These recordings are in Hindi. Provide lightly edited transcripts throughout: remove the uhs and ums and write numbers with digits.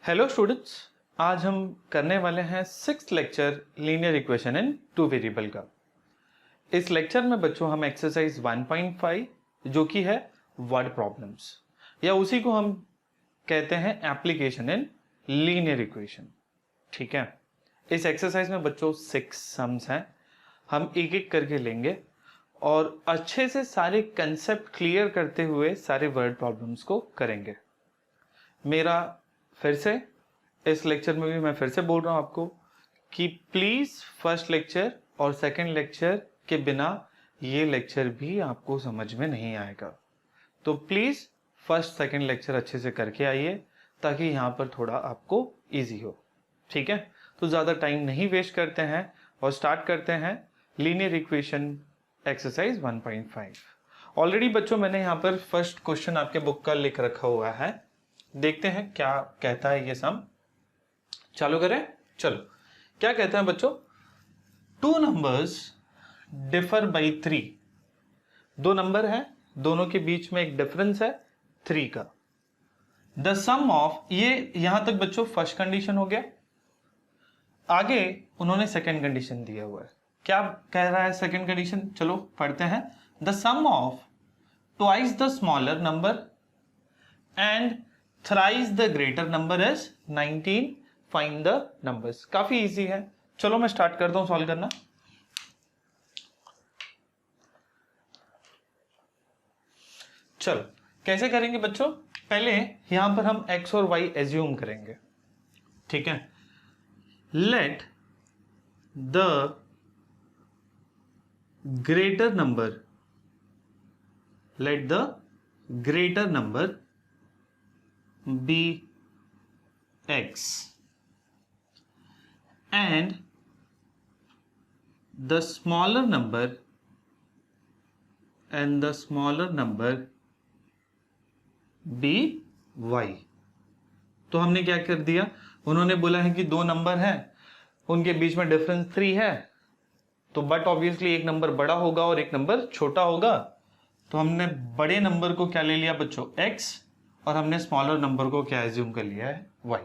हेलो स्टूडेंट्स, आज हम करने वाले हैं 6th lecture linear equation in two variable का। इस लेक्चर में बच्चों हम एक्सरसाइज 1.5 जो कि है वर्ड प्रॉब्लम्स या उसी को हम कहते हैं एप्लीकेशन इन लीनियर इक्वेशन। ठीक है, इस एक्सरसाइज में बच्चों 6 सम्स हैं, हम एक एक करके लेंगे और अच्छे से सारे कंसेप्ट क्लियर करते हुए सारे वर्ड प्रॉब्लम्स को करेंगे। मेरा फिर से इस लेक्चर में भी मैं फिर से बोल रहा हूं आपको कि प्लीज फर्स्ट लेक्चर और सेकंड लेक्चर के बिना ये लेक्चर भी आपको समझ में नहीं आएगा। तो प्लीज फर्स्ट सेकंड लेक्चर अच्छे से करके आइए ताकि यहां पर थोड़ा आपको इजी हो। ठीक है, तो ज्यादा टाइम नहीं वेस्ट करते हैं और स्टार्ट करते हैं लीनियर इक्वेशन एक्सरसाइज 1.5। ऑलरेडी बच्चों मैंने यहाँ पर फर्स्ट क्वेश्चन आपके बुक का लिख रखा हुआ है, देखते हैं क्या कहता है ये सम। चालू करें, चलो। क्या कहते हैं बच्चों, टू नंबर्स डिफर बाई 3। दो नंबर है, दोनों के बीच में एक डिफरेंस है 3 का। द सम ऑफ, ये यहां तक बच्चों फर्स्ट कंडीशन हो गया। आगे उन्होंने सेकंड कंडीशन दिया हुआ है। क्या कह रहा है सेकंड कंडीशन, चलो पढ़ते हैं। The sum of twice the smaller number and thrice the greater number is 19, find the numbers. काफी इजी है, चलो मैं स्टार्ट करता हूं सॉल्व करना। चलो कैसे करेंगे बच्चों, पहले यहां पर हम x और y एज्यूम करेंगे। ठीक है, let the greater number be x and the smaller number be y। तो हमने क्या कर दिया, उन्होंने बोला है कि दो नंबर हैं, उनके बीच में डिफरेंस 3 है, तो बट ऑब्वियसली एक नंबर बड़ा होगा और एक नंबर छोटा होगा। तो हमने बड़े नंबर को क्या ले लिया बच्चों x और हमने स्मॉलर नंबर को क्या एज्यूम कर लिया है y।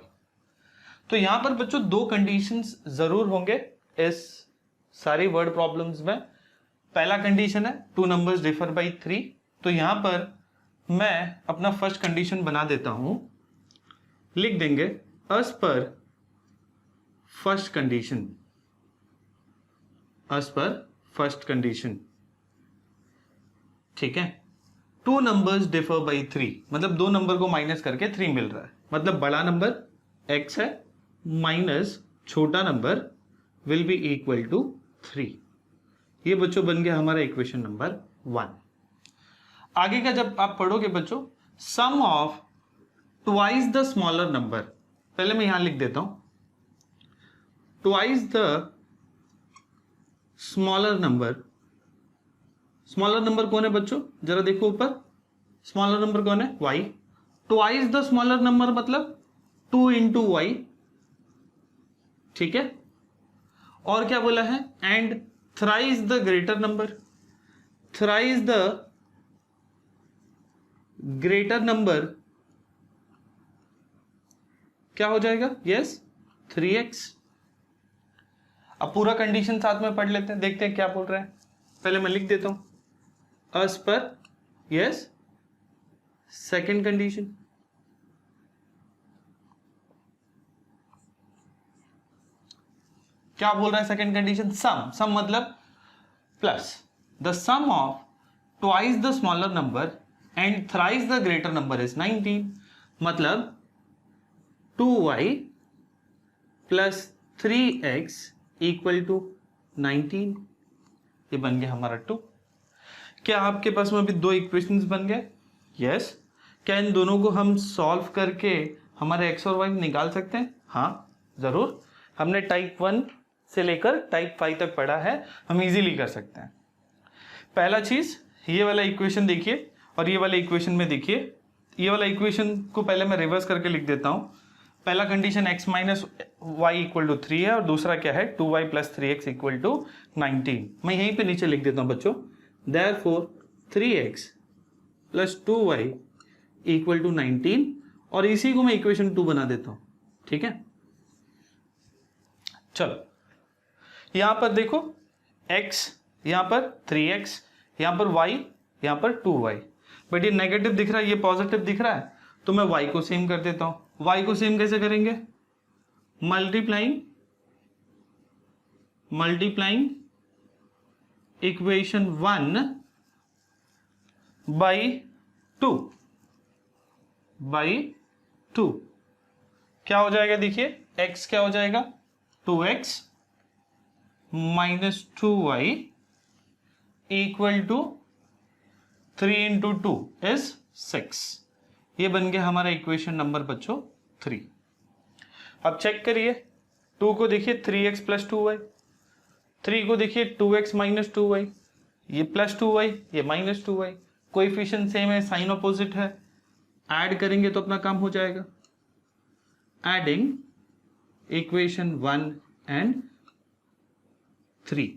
तो यहां पर बच्चों दो कंडीशंस जरूर होंगे इस सारी वर्ड प्रॉब्लम्स में। पहला कंडीशन है टू नंबर्स डिफर बाई 3। तो यहां पर मैं अपना फर्स्ट कंडीशन बना देता हूं, लिख देंगे एज पर फर्स्ट कंडीशन। ठीक है, टू नंबर्स डिफर बाई 3 मतलब दो नंबर को माइनस करके 3 मिल रहा है, मतलब बड़ा नंबर x है माइनस छोटा number will be equal to 3। ये बच्चों बन गया हमारा इक्वेशन नंबर 1। आगे का जब आप पढ़ोगे बच्चों, sum of twice the smaller number, पहले मैं यहां लिख देता हूं twice the smaller number. Smaller number कौन है बच्चों, जरा देखो ऊपर, स्मॉलर नंबर कौन है y। Twice the smaller number मतलब 2 इंटू वाई। ठीक है, और क्या बोला है, and thrice the greater number. Thrice the greater number क्या हो जाएगा, यस 3x। अब पूरा कंडीशन साथ में पढ़ लेते हैं, देखते हैं क्या बोल रहे हैं। पहले मैं लिख देता हूं एज पर यस सेकेंड कंडीशन। क्या बोल रहा है सेकेंड कंडीशन, सम मतलब plus the sum of twice the smaller number and thrice the greater number is 19, मतलब 2y plus 3x equal to 19। ये बन गया हमारा 2। क्या आपके पास में अभी दो इक्वेशंस बन गए, यस। क्या इन दोनों को हम सॉल्व करके हमारे x और y निकाल सकते हैं, हाँ जरूर। हमने टाइप 1 से लेकर टाइप 5 तक पढ़ा है, हम इजीली कर सकते हैं। पहला चीज ये वाला इक्वेशन देखिए और ये वाला इक्वेशन में देखिए। ये वाला इक्वेशन को पहले मैं रिवर्स करके लिख देता हूं। पहला condition x minus y equal to 3 है और दूसरा क्या है 2y plus 3x equal to 19। मैं यहीं पे नीचे लिख देता हूं बच्चों, therefore 3x plus 2y equal to 19 और इसी को मैं इक्वेशन 2 बना देता हूं। ठीक है, चलो यहां पर देखो x, यहां पर 3x, यहां पर y, यहां पर 2y, बट ये नेगेटिव दिख रहा है, ये पॉजिटिव दिख रहा है, तो मैं y को सेम कर देता हूं। y को सेम कैसे करेंगे? मल्टीप्लाइंग इक्वेशन 1 बाई 2 क्या हो जाएगा? देखिए x क्या हो जाएगा? 2x minus 2y equal to 3 into 2 is 6। ये बन गया हमारा इक्वेशन नंबर बच्चों 3। अब चेक करिए, 2 को देखिए 3x प्लस 2y, 3 को देखिए 2x माइनस 2y, ये प्लस 2y, ये माइनस 2y, कोएफिशिएंट सेम है, साइन अपोजिट है, ऐड करेंगे तो अपना काम हो जाएगा। Adding equation 1 and 3,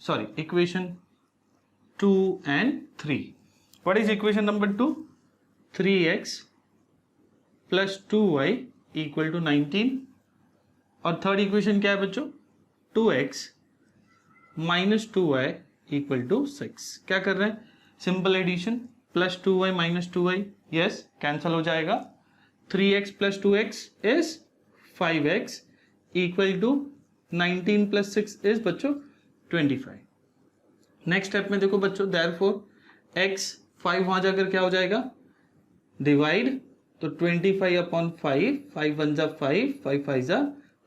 sorry equation 2 and 3। What is equation number 2? 3x plus 2y equal to 19, और थर्ड इक्वेशन क्या है बच्चों? 2x minus 2y equal to 6। क्या कर रहे हैं? Simple addition, plus 2y minus 2y, yes cancel हो जाएगा। 3x plus 2x is 5x equal to 19 plus 6 is बच्चों 25। नेक्स्ट स्टेप में देखो बच्चों, देयरफॉर x 5 वहां जाकर क्या हो जाएगा? डिवाइड, तो 25 अपॉन 5, 5 1 जा 5, 5 5 जा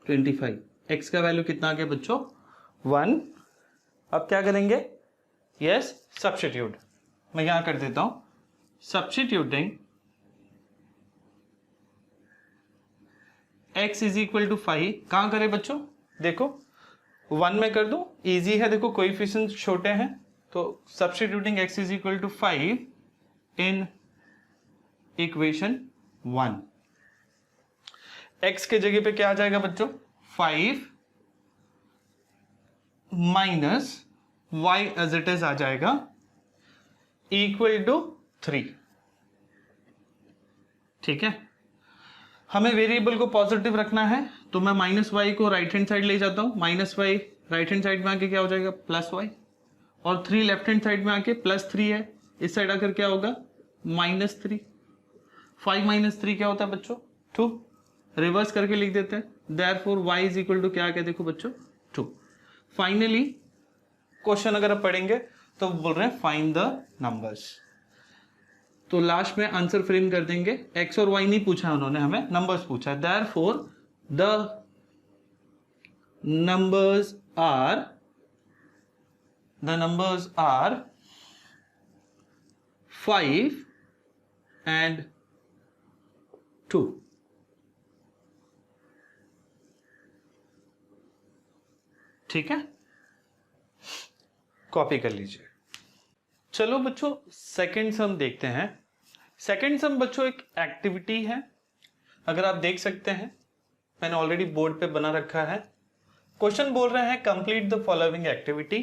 25। x का वैल्यू कितना आ गया बच्चों? 1। अब क्या करेंगे? यस सब्स्टिट्यूट, मैं यहां कर देता हूं substituting x is equal to 5। कहां करें बच्चों? देखो 1 में कर दूं, इजी है, देखो कोएफिशिएंट छोटे हैं, तो substituting x is equal to 5 in equation 1, x के जगह पे क्या आ जाएगा बच्चों? 5 minus y age it is आ जाएगा इक्वल टू 3। ठीक है, हमें वेरिएबल को पॉजिटिव रखना है, तो मैं माइनस वाई को राइट हैंड साइड ले जाता हूं। Minus y right hand side में आके क्या हो जाएगा? प्लस वाई, और 3 लेफ्ट हैंड साइड में आके प्लस 3 है, इस साइड आकर क्या होगा? माइनस 3। 5 माइनस 3 क्या होता है बच्चों? 2। रिवर्स करके लिख देते हैं, therefore y is equal to क्या आ गया? देखो बच्चों 2। फाइनली क्वेश्चन अगर आप पढ़ेंगे तो बोल रहे हैं फाइंड द नंबर्स, तो लास्ट में आंसर फ्रेम कर देंगे। x और y नहीं पूछा उन्होंने, हमें नंबर्स पूछा है। Therefore the numbers are 5 and 2। ठीक है, कॉपी कर लीजिए। चलो बच्चों सेकंड सम देखते हैं। सेकंड सम बच्चों एक एक्टिविटी है, अगर आप देख सकते हैं मैंने ऑलरेडी बोर्ड पे बना रखा है। क्वेश्चन बोल रहे हैं complete the following activity.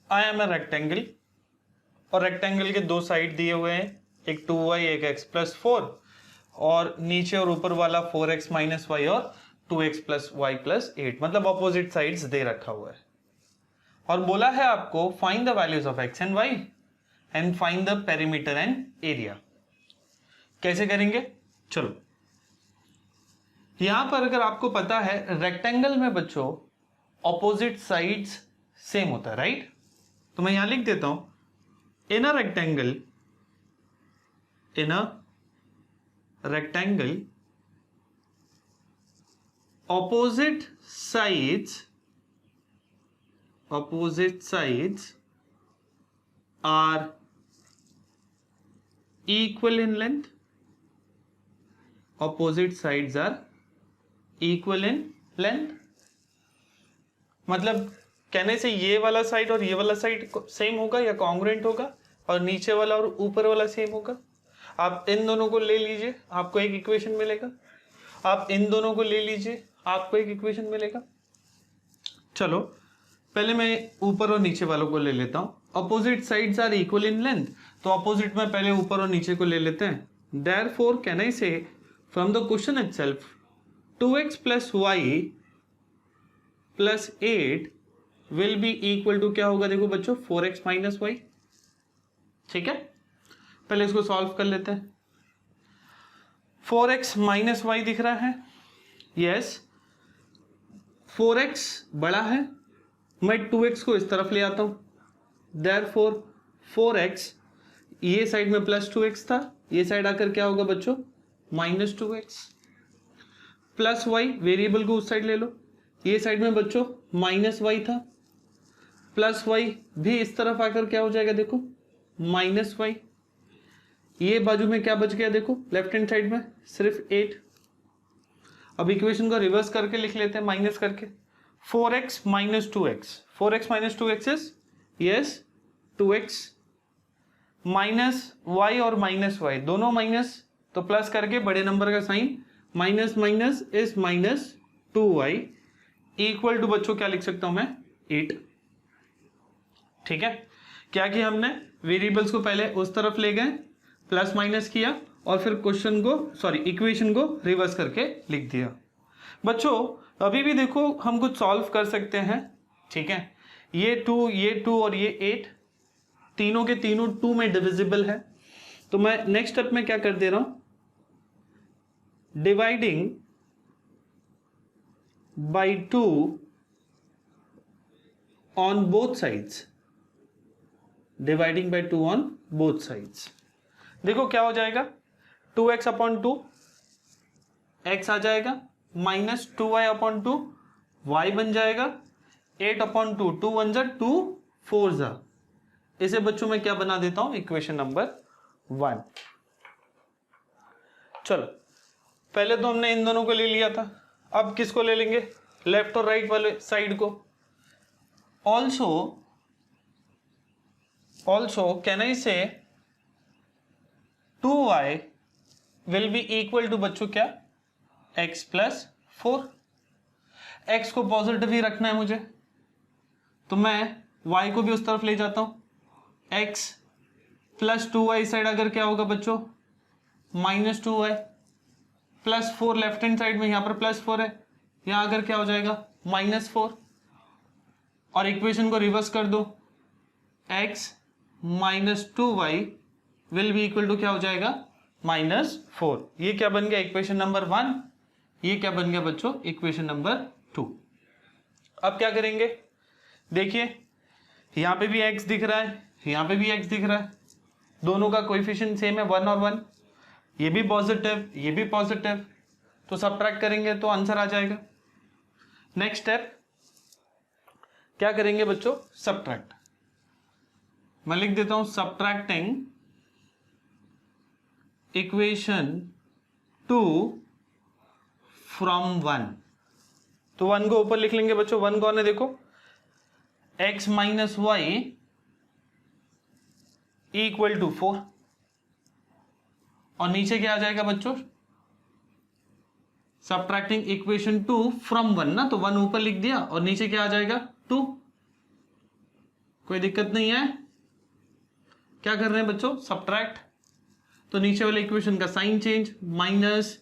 I am a rectangle, और रेक्टेंगल के दो साइड दिए हुए हैं, एक 2y एक x प्लस 4, और नीचे और ऊपर वाला 4x माइनस वाई और 2x प्लस वाई प्लस 8, मतलब ऑपोजिट साइड्स दे रखा हुआ है। और बोला है आपको find the values of x and y and find the perimeter and area. कैसे करेंगे? चलो यहां पर अगर आपको पता है रेक्टेंगल में बच्चों ऑपोजिट साइड्स सेम होता है, राइट? तो मैं यहां लिख देता हूं in a rectangle opposite sides are equal in length. Opposite sides are equal in length, मतलब कहने से ये वाला साइड और ये वाला साइड सेम होगा या कॉन्ग्रुएंट होगा, और नीचे वाला और ऊपर वाला सेम होगा। आप इन दोनों को ले लीजिए, आपको एक इक्वेशन मिलेगा। आप इन दोनों को ले लीजिए, आपको एक इक्वेशन मिलेगा। चलो पहले मैं ऊपर और नीचे वालों को ले लेता हूं। Opposite sides are equal in length, तो अपोजिट में पहले ऊपर और नीचे को ले लेते हैं। Therefore can I say from the question itself 2x plus y plus 8 will be equal to क्या होगा, देखो बच्चों 4x माइनस वाई। ठीक है, पहले इसको सॉल्व कर लेते हैं। 4x माइनस वाई दिख रहा है, यस। 4x बड़ा है, मैं 2x को इस तरफ ले आता हूं, देयरफॉर 4x, ये साइड में प्लस 2x था, ये साइड आकर क्या होगा बच्चों minus 2x, plus Y, variable को उस साइड ले लो, ये साइड में बच्चों माइनस वाई था, प्लस वाई भी इस तरफ आकर क्या हो जाएगा, देखो माइनस वाई। ये बाजू में क्या बच गया, देखो लेफ्ट हैंड साइड में सिर्फ 8। अब इक्वेशन को रिवर्स करके लिख लेते हैं, माइनस करके 4x minus 2x, 4x minus 2x is yes 2x, minus y और माइनस y दोनों माइनस, तो प्लस करके बड़े नंबर का sign, minus minus is minus 2y equal to बच्चों क्या लिख सकता हूं मैं 8। ठीक है, क्या किया हमने, वेरिएबल्स को पहले उस तरफ ले गए, प्लस माइनस किया और फिर क्वेश्चन को इक्वेशन को रिवर्स करके लिख दिया। बच्चों अभी भी देखो हम कुछ सॉल्व कर सकते हैं। ठीक है, ये 2 और ये 8 तीनों के तीनों 2 में डिविजिबल है, तो मैं नेक्स्ट स्टेप में क्या कर दे रहा हूं, dividing by 2 on both sides, dividing by 2 on both sides. देखो क्या हो जाएगा, 2x अपॉन 2 x आ जाएगा, माइनस 2y अपॉन 2 y बन जाएगा, 8 अपॉन 2 2 1 जा 2 4 जा। इसे बच्चों में क्या बना देता हूं, इक्वेशन नंबर 1। चलो पहले तो हमने इन दोनों को ले लिया था, अब किसको ले लेंगे, लेफ्ट और राइट वाले साइड को। ऑल्सो कैन आई से 2y will be equal to बच्चों क्या, x प्लस 4। x को पॉजिटिव ही रखना है मुझे, तो मैं y को भी उस तरफ ले जाता हूं, x प्लस 2y साइड अगर क्या होगा बच्चों minus 2y, plus 4 left hand side में, यहां पर प्लस 4 है, यहां अगर क्या हो जाएगा माइनस 4, और इक्वेशन को रिवर्स कर दो, x minus 2y will be equal to क्या हो जाएगा -4। ये क्या बन गया इक्वेशन नंबर 1, ये क्या बन गया बच्चों इक्वेशन नंबर 2। अब क्या करेंगे, देखिए यहां पे भी x दिख रहा है, यहां पे भी x दिख रहा है, दोनों का कोएफिशिएंट सेम है 1 और 1, ये भी पॉजिटिव ये भी पॉजिटिव, तो सबट्रैक्ट करेंगे तो आंसर आ जाएगा। नेक्स्ट स्टेप क्या करेंगे बच्चों, सबट्रैक्ट। मैं लिख देता हूं सबट्रैक्टिंग इक्वेशन 2 फ्रॉम 1। तो 1 को ऊपर लिख लेंगे बच्चों, 1 कौन है देखो, x minus y equal to 4, और नीचे क्या आ जाएगा बच्चों, सबट्रैक्टिंग इक्वेशन 2 फ्रॉम 1 ना, तो 1 ऊपर लिख दिया और नीचे क्या आ जाएगा 2। कोई दिक्कत नहीं है, क्या कर रहे हैं बच्चों सबट्रैक्ट, तो नीचे वाले इक्वेशन का sign change, minus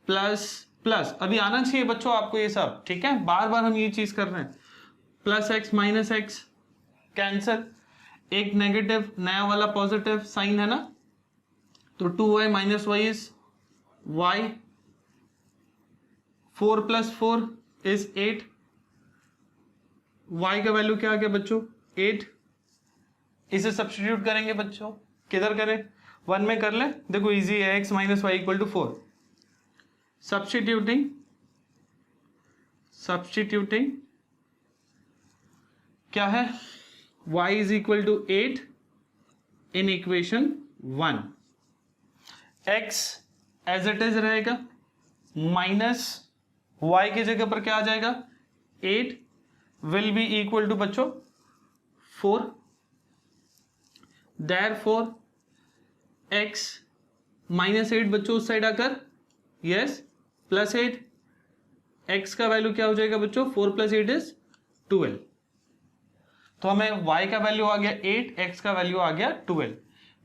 plus plus, अभी आना चाहिए बच्चों आपको ये सब, ठीक है, बार बार हम ये चीज कर रहे हैं, plus x minus x cancel, एक नेगेटिव नया वाला पॉजिटिव साइन है ना, तो 2y minus y is y, 4 plus 4 is 8, y का वैल्यू क्या आ गया बच्चों 8। इसे सब्स्टिट्यूट करेंगे बच्चों, किधर करें, 1 में कर ले, देखो इजी है, x minus y equal to 4, substituting क्या है, y is equal to 8 in equation 1, x as it is रहेगा, माइनस y की जगह पर क्या आ जाएगा 8 विल बी इक्वल टू बच्चों 4, देयरफॉर x माइनस 8 बच्चों उस साइड आकर यस प्लस 8, x का वैल्यू क्या हो जाएगा बच्चों 4 प्लस 8 इज 12, तो हमें y का वैल्यू आ गया 8, x का वैल्यू आ गया 12।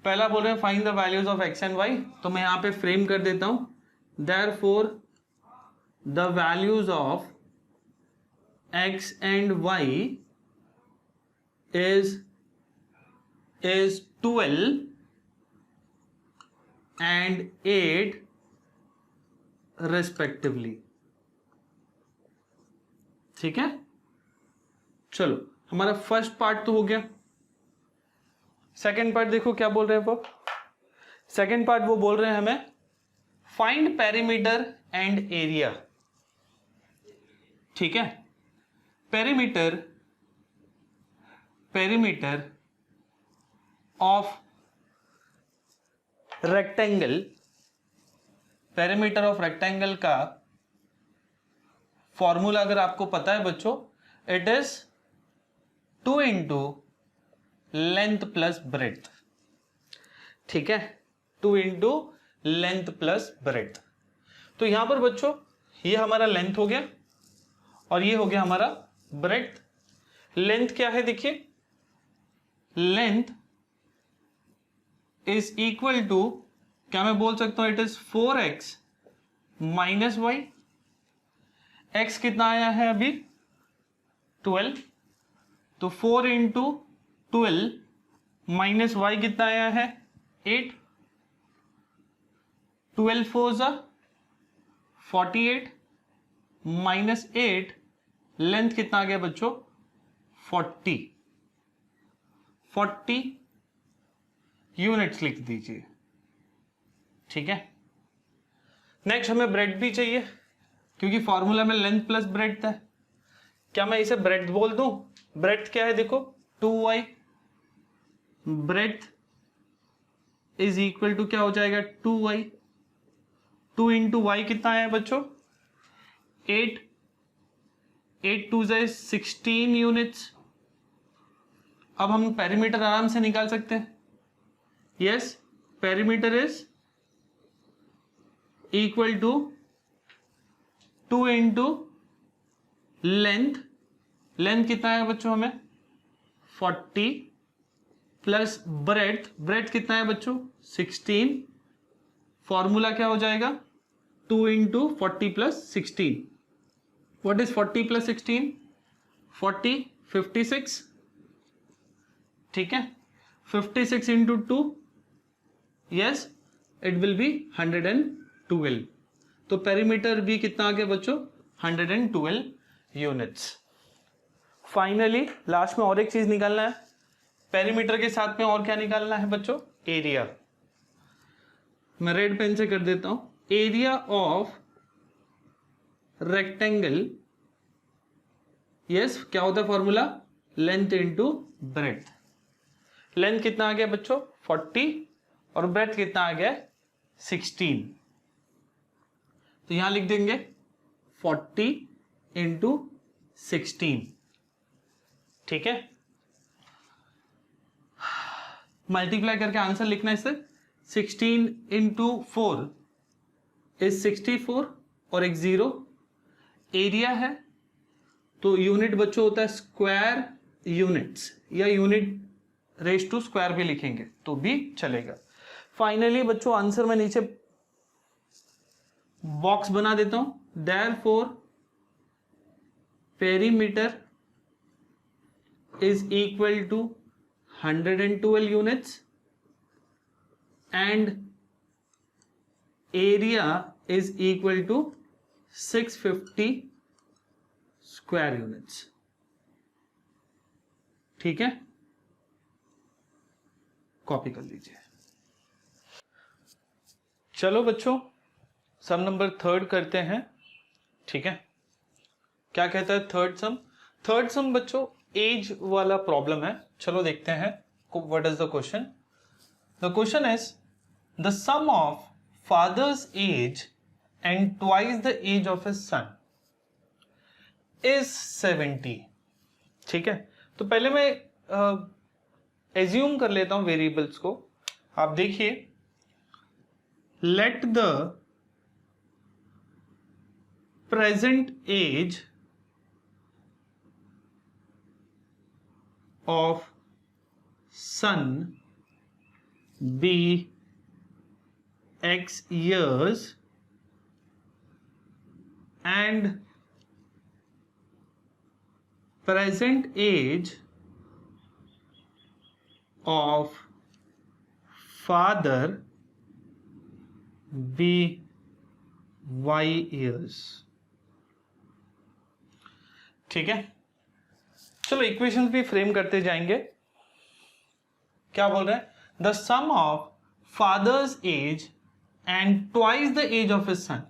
पहला बोल रहे हैं find the values of x and y, तो मैं यहां पे फ्रेम कर देता हूं therefore the values of x and y is 12 and 8 respectively. ठीक है, चलो हमारा फर्स्ट पार्ट तो हो गया। सेकेंड पार्ट देखो क्या बोल रहे हैं वो। सेकेंड पार्ट वो बोल रहे हैं हमें फाइंड पेरीमीटर एंड एरिया। ठीक है, perimeter of rectangle, perimeter of rectangle का फॉर्मूला अगर आपको पता है बच्चों, it is 2 into length plus breadth. ठीक है, 2 इंटू लेंथ प्लस ब्रेड्थ। तो यहां पर बच्चों ये हमारा लेंथ हो गया और ये हो गया हमारा ब्रेड्थ। लेंथ क्या है देखिए, लेंथ इज इक्वल टू, क्या मैं बोल सकता हूं, it is 4x minus y. x कितना आया है अभी 12, तो 4 इंटू 12 माइनस वाई कितना आया है 8, 12 4 जा 48 माइनस 8, लेंथ कितना आ गया बच्चों 40 यूनिट्स लिख दीजिए। ठीक है, नेक्स्ट हमें ब्रेड्थ भी चाहिए क्योंकि फॉर्मूला में लेंथ प्लस ब्रेड्थ है। क्या मैं इसे ब्रेड्थ बोल दूं? ब्रेड्थ क्या है देखो 2y, breadth is equal to क्या हो जाएगा 2y, 2 इंटू वाई कितना आया बच्चों 8, 8 2 से 16 यूनिट्स। अब हम पेरीमीटर आराम से निकाल सकते हैं। Yes, perimeter is equal to 2 into length, length कितना है बच्चों हमें 40 प्लस ब्रेड्थ, ब्रेड्थ कितना है बच्चों 16। फॉर्मूला क्या हो जाएगा 2 into 40 plus 16। What is 40 plus 16? 40, 56। ठीक है, 56 into 2, yes it will be 112। तो पेरीमीटर भी कितना आ गया बच्चों 112 यूनिट्स। फाइनली लास्ट में और एक चीज निकालना है, पेरीमीटर के साथ में और क्या निकालना है बच्चों, एरिया। मैं रेड पेन से कर देता हूं, एरिया ऑफ रेक्टेंगल, यस क्या होता है formula length into breadth. Length कितना आ गया बच्चों 40 और ब्रेड्थ कितना आ गया 16। तो यहां लिख देंगे 40 इंटू 16। ठीक है, मल्टीप्लाई करके आंसर लिखना है इससे। 16 इंटू 4 इज 64 और एक 0। एरिया है तो यूनिट बच्चों होता है स्क्वायर यूनिट्स, या यूनिट रेज टू स्क्वायर भी लिखेंगे तो भी चलेगा। फाइनली बच्चों आंसर में नीचे बॉक्स बना देता हूं, therefore perimeter is equal to 112 units and area is equal to 650 square units. ठीक है, कॉपी कर लीजिए। चलो बच्चों सम नंबर थर्ड करते हैं। ठीक है, क्या कहता है थर्ड सम? थर्ड सम बच्चों एज वाला प्रॉब्लम है। चलो देखते हैं what is the question. The question is the sum of father's age and twice the age of his son is 70। ठीक है, तो पहले मैं एज्यूम कर लेता हूं वेरिएबल्स को। आप देखिए, let the present age of son be x years and present age of father be y years. ठीक है, चलो इक्वेशंस भी फ्रेम करते जाएंगे. क्या बोल रहे हैं? The sum of father's age and twice the age of his son.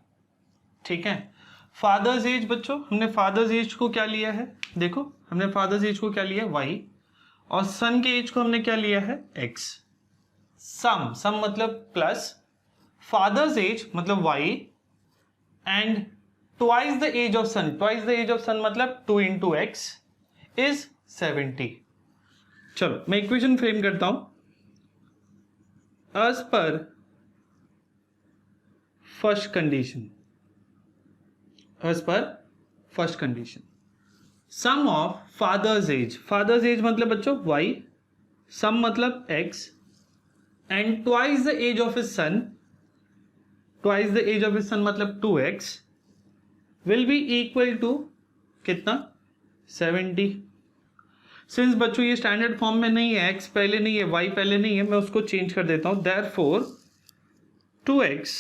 ठीक है, फादर्स एज बच्चों, हमने फादर्स एज को क्या लिया है? देखो, हमने फादर्स एज को क्या लिया है? y. और सन के एज को हमने क्या लिया है? x. सम मतलब प्लस, फादर्स एज मतलब y, and twice the age of son. Twice the age of son मतलब 2 into x इज 70. चलो मैं इक्वेशन फ्रेम करता हूं. As per first condition, as per first condition, sum of father's age. Father's age मतलब बच्चों y, सम मतलब x, and twice the age of his son. Twice the age of his son मतलब 2x will be equal to कितना? 70. सिंस बच्चों ये स्टैंडर्ड फॉर्म में नहीं है, x पहले नहीं है, y पहले नहीं है, मैं उसको चेंज कर देता हूं. Therefore 2x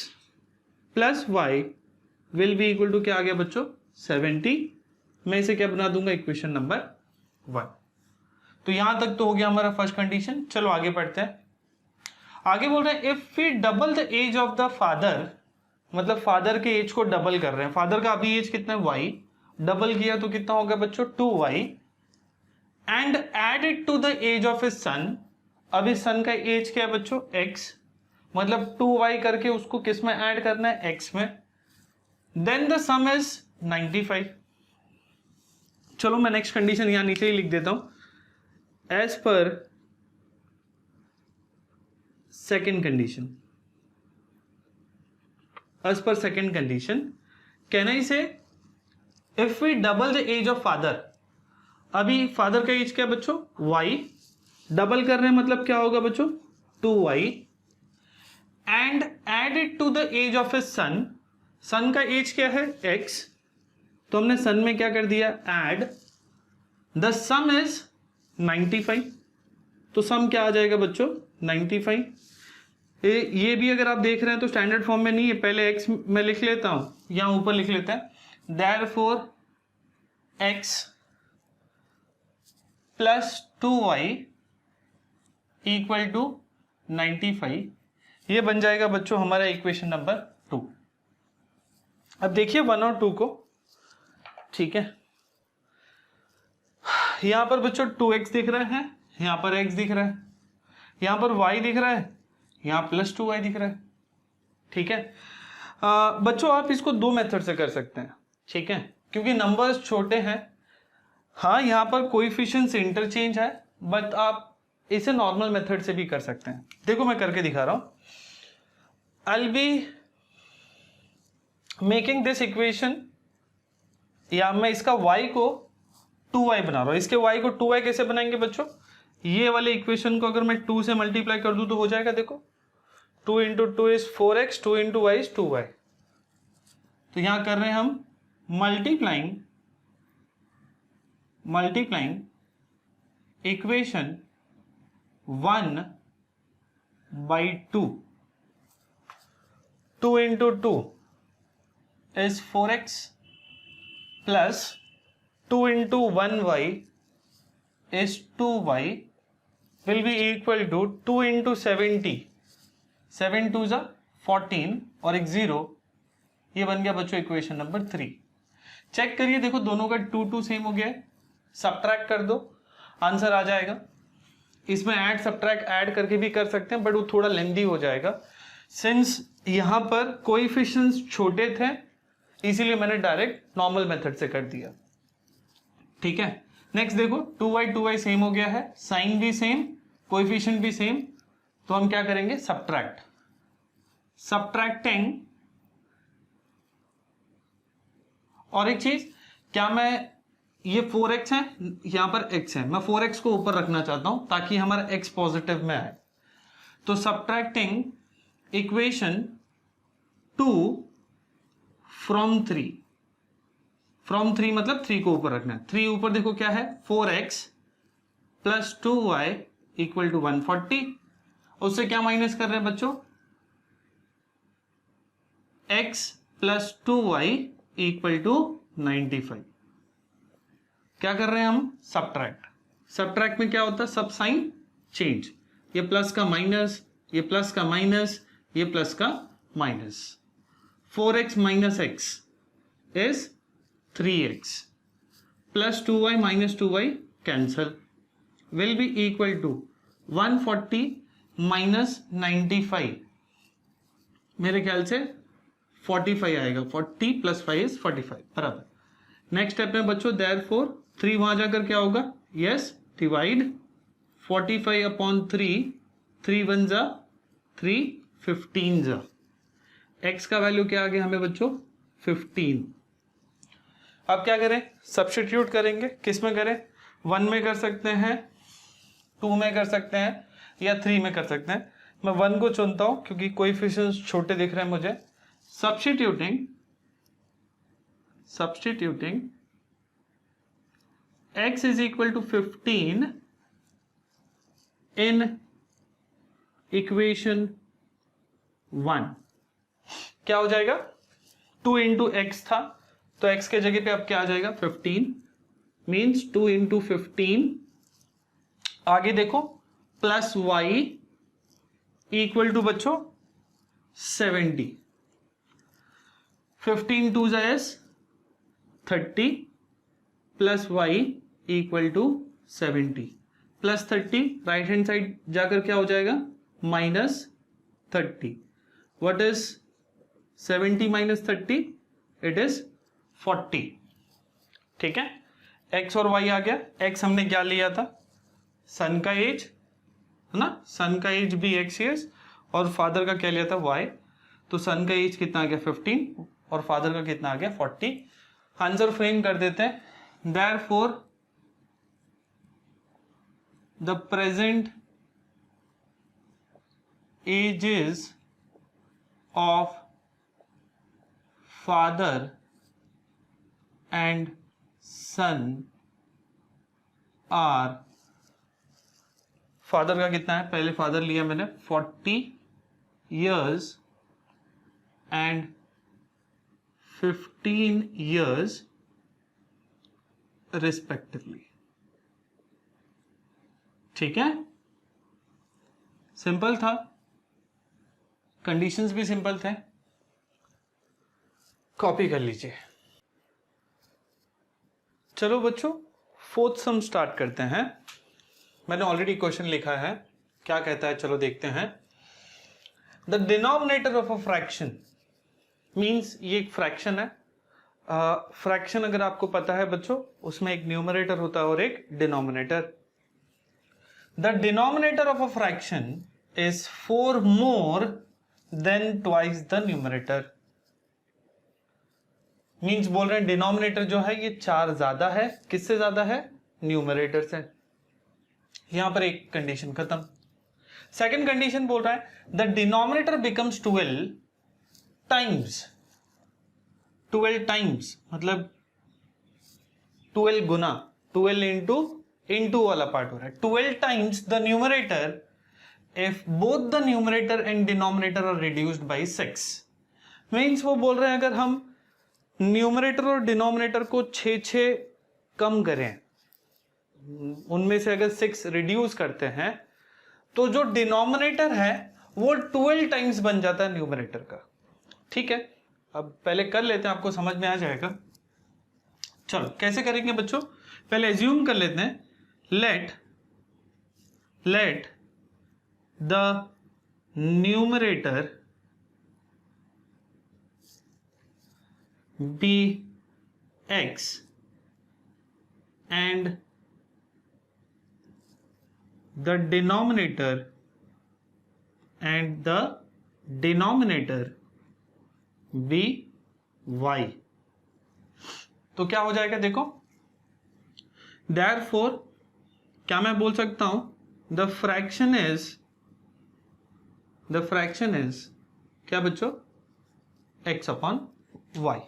plus y will be equal to क्या आ गया बच्चों? 70. मैं इसे क्या बना दूंगा? Equation number 1. तो यहां तक तो हो गया हमारा फर्स्ट कंडीशन. चलो आगे बढ़ते हैं. आगे बोल रहे हैं if we double the age of the father, मतलब फादर के एज को डबल कर रहे हैं. फादर का अभी एज कितना है? y. डबल किया तो कितना होगा बच्चों? 2y. And add it to the age of his son. अब इस सन का एज क्या है बच्चों? x. मतलब 2y करके उसको किस में ऐड करना है? x में. Then the sum is 95. चलो मैं नेक्स्ट कंडीशन यहां नीचे ही लिख देता हूं. As per second condition, as per second condition, can I say if we double the age of father. अभी फादर का एज क्या है बच्चों? y. डबल कर रहे हैं मतलब क्या होगा बच्चों? 2y. And add it to the age of his son. Son का एज क्या है? x. तो हमने सन में क्या कर दिया? एड. The sum is 95. तो सम क्या आ जाएगा बच्चों? 95. ये भी अगर आप देख रहे हैं तो स्टैंडर्ड फॉर्म में नहीं है, पहले x में लिख लेता हूं, यहां ऊपर लिख लेते हैं. Therefore x plus 2y equal to 95. ये बन जाएगा बच्चों हमारा इक्वेशन नंबर 2. अब देखिए 1 और 2 को. ठीक है, यहां पर बच्चों 2x दिख रहा है, यहां पर x दिख रहा है, यहां पर y दिख रहा है, यहां प्लस 2y दिख रहा है. ठीक है बच्चों, आप इसको 2 मेथड से कर सकते हैं. ठीक है, क्योंकि नंबर्स छोटे हैं. हाँ, यहां पर कोएफिशिएंट्स इंटरचेंज है, बट आप इसे नॉर्मल मेथड से भी कर सकते हैं. देखो मैं करके दिखा रहा हूं. I will be making this equation, या मैं इसका y को 2y बना रहा हूं. इसके y को 2y कैसे बनाएंगे बच्चों? ये वाले इक्वेशन को अगर मैं 2 से मल्टीप्लाई कर दूं तो हो जाएगा. देखो 2 into 2 is 4x, 2 into y is 2y. तो यहां कर रहे हैं हम multiplying equation 1 by 2. 2 into 2 is 4x plus 2 into 1y is 2y will be equal to 2 into 70. 7 2 is 14 और एक 0. ये बन गया बच्चों इक्वेशन नंबर 3. चेक करिए, देखो दोनों का 2 2 सेम हो गया है. सब्ट्रैक्ट कर दो, आंसर आ जाएगा. इसमें ऐड सब्ट्रैक्ट ऐड करके भी कर सकते हैं, बट वो थोड़ा लेंथी हो जाएगा. सिंस यहां पर कोएफिशिएंट्स छोटे थे, इसीलिए मैंने डायरेक्ट नॉर्मल मेथड से कर दिया. ठीक है, नेक्स्ट देखो 2y सेम हो गया है, साइन भी सेम, कोएफिशिएंट भी सेम. तो हम क्या करेंगे? सब्ट्रैक्टिंग. और एक चीज, क्या मैं ये 4x है, यहां पर x है, मैं 4x को ऊपर रखना चाहता हूं ताकि हमारा x पॉजिटिव में आए. तो सब्ट्रैक्टिंग इक्वेशन 2 from 3. फ्रॉम 3 मतलब 3 को ऊपर रखना है। 3 ऊपर देखो क्या है 4x plus 2y equal to 140। उससे क्या माइनस कर रहे हैं बच्चों, x plus 2y equal to 95। क्या कर रहे हैं हम, सब्ट्रैक्ट। सब्ट्रैक्ट में क्या होता है, सब साइन चेंज, ये प्लस का माइनस, ये प्लस का माइनस, ये प्लस का minus. 4x minus x is 3x plus 2y minus 2y cancel, will be equal to 140 minus 95, मेरे ख्याल से 45 आएगा। 40 प्लस 5 इज 45 बराबर। नेक्स्ट स्टेप में बच्चों देयरफॉर 3 वहां जाकर क्या होगा, यस डिवाइड 45 अपॉन 3, 3 1 जा 3, 15 जा, x का वैल्यू क्या आ गया हमें बच्चों 15। अब क्या करें, सब्स्टिट्यूट करेंगे, किस में करें, 1 में कर सकते हैं, 2 में कर सकते हैं या 3 में कर सकते हैं। मैं 1 को चुनता हूं क्योंकि कोएफिशिएंट्स छोटे दिख रहे हैं मुझे। Substituting x is equal to 15 in equation 1, क्या हो जाएगा, 2 इंटू एक्स था तो x के जगह पे अब क्या आ जाएगा 15, मीन्स 2 इंटू 15। आगे देखो प्लस y इक्वल टू बच्चों 70, 15 2 is 30 plus y equal to 70, plus 30 right hand side जाकर क्या हो जाएगा minus 30। What is 70 minus 30, it is 40। ठीक है, x और y आ गया। x हमने क्या लिया था, सन का एज है ना, सन का एज भी x ईयर्स, और फादर का क्या लिया था y, तो सन का एज कितना आ गया 15 और फादर का कितना आ गया 40। आंसर फ्रेम कर देते हैं। Therefore the present ages of father and son are, father का कितना है, पहले फादर लिया मैंने 40 years एंड 15 years रिस्पेक्टिवली। ठीक है, सिंपल था, कंडीशंस भी सिंपल थे, कॉपी कर लीजिए। चलो बच्चों फोर्थ सम स्टार्ट करते हैं। मैंने ऑलरेडी क्वेश्चन लिखा है, क्या कहता है चलो देखते हैं। The denominator of a fraction, means ये एक फ्रैक्शन है। फ्रैक्शन अगर आपको पता है बच्चों, उसमें एक न्यूमरेटर होता है और एक denominator. The denominator of a fraction is 4 more than twice the numerator. Means बोल रहे हैं डिनोमिनेटर जो है ये 4 ज्यादा है, किससे ज्यादा है, न्यूमरेटर से। यहां पर एक कंडीशन खत्म। सेकंड कंडीशन बोल रहा है the denominator becomes 12 times, 12 times मतलब 12 गुना, 12 इंटू वाला पार्ट हो रहा है, 12 times the numerator if both the numerator and denominator are reduced by 6। Means वो बोल रहे हैं अगर हम न्यूमरेटर और डिनोमिनेटर को 6 कम करें, उनमें से अगर 6 रिड्यूस करते हैं तो जो डिनोमिनेटर है वो 12 टाइम्स बन जाता है न्यूमरेटर का। ठीक है, अब पहले कर लेते हैं, आपको समझ में आ जाएगा। चलो कैसे करेंगे बच्चों, पहले एज्यूम कर लेते हैं, let the numerator be x and the denominator be y। तो क्या हो जाएगा देखो, therefore क्या मैं बोल सकता हूं, the fraction is क्या बच्चों, x upon y।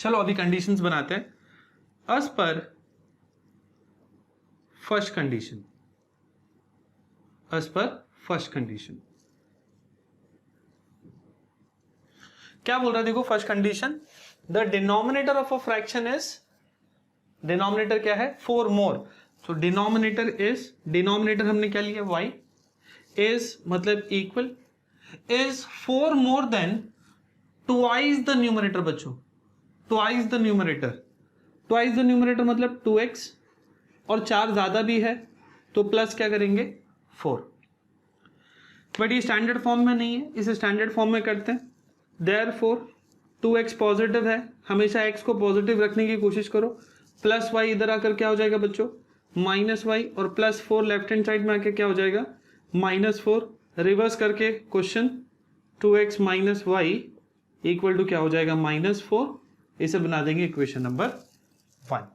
चलो अभी कंडीशंस बनाते हैं। As per first condition, as per first condition क्या बोल रहा है देखो। First condition, the denominator of a fraction is, denominator क्या है 4 more, so denominator is, denominator हमने क्या लिया y, इज मतलब equal, is 4 more than twice the numerator बच्चों, twice the numerator, twice the numerator मतलब 2x, और 4 ज्यादा भी है तो प्लस क्या करेंगे 4, बट ये स्टैंडर्ड फॉर्म में नहीं है, इसे स्टैंडर्ड फॉर्म में करते हैं। देयरफॉर 2x पॉजिटिव है, हमेशा x को पॉजिटिव रखने की कोशिश करो, प्लस y इधर आकर क्या हो जाएगा बच्चों माइनस y, और प्लस 4 लेफ्ट हैंड साइड में आके क्या हो जाएगा -4, रिवर्स करके question 2x minus y equal to क्या हो जाएगा -4, इसे बना देंगे इक्वेशन नंबर 1।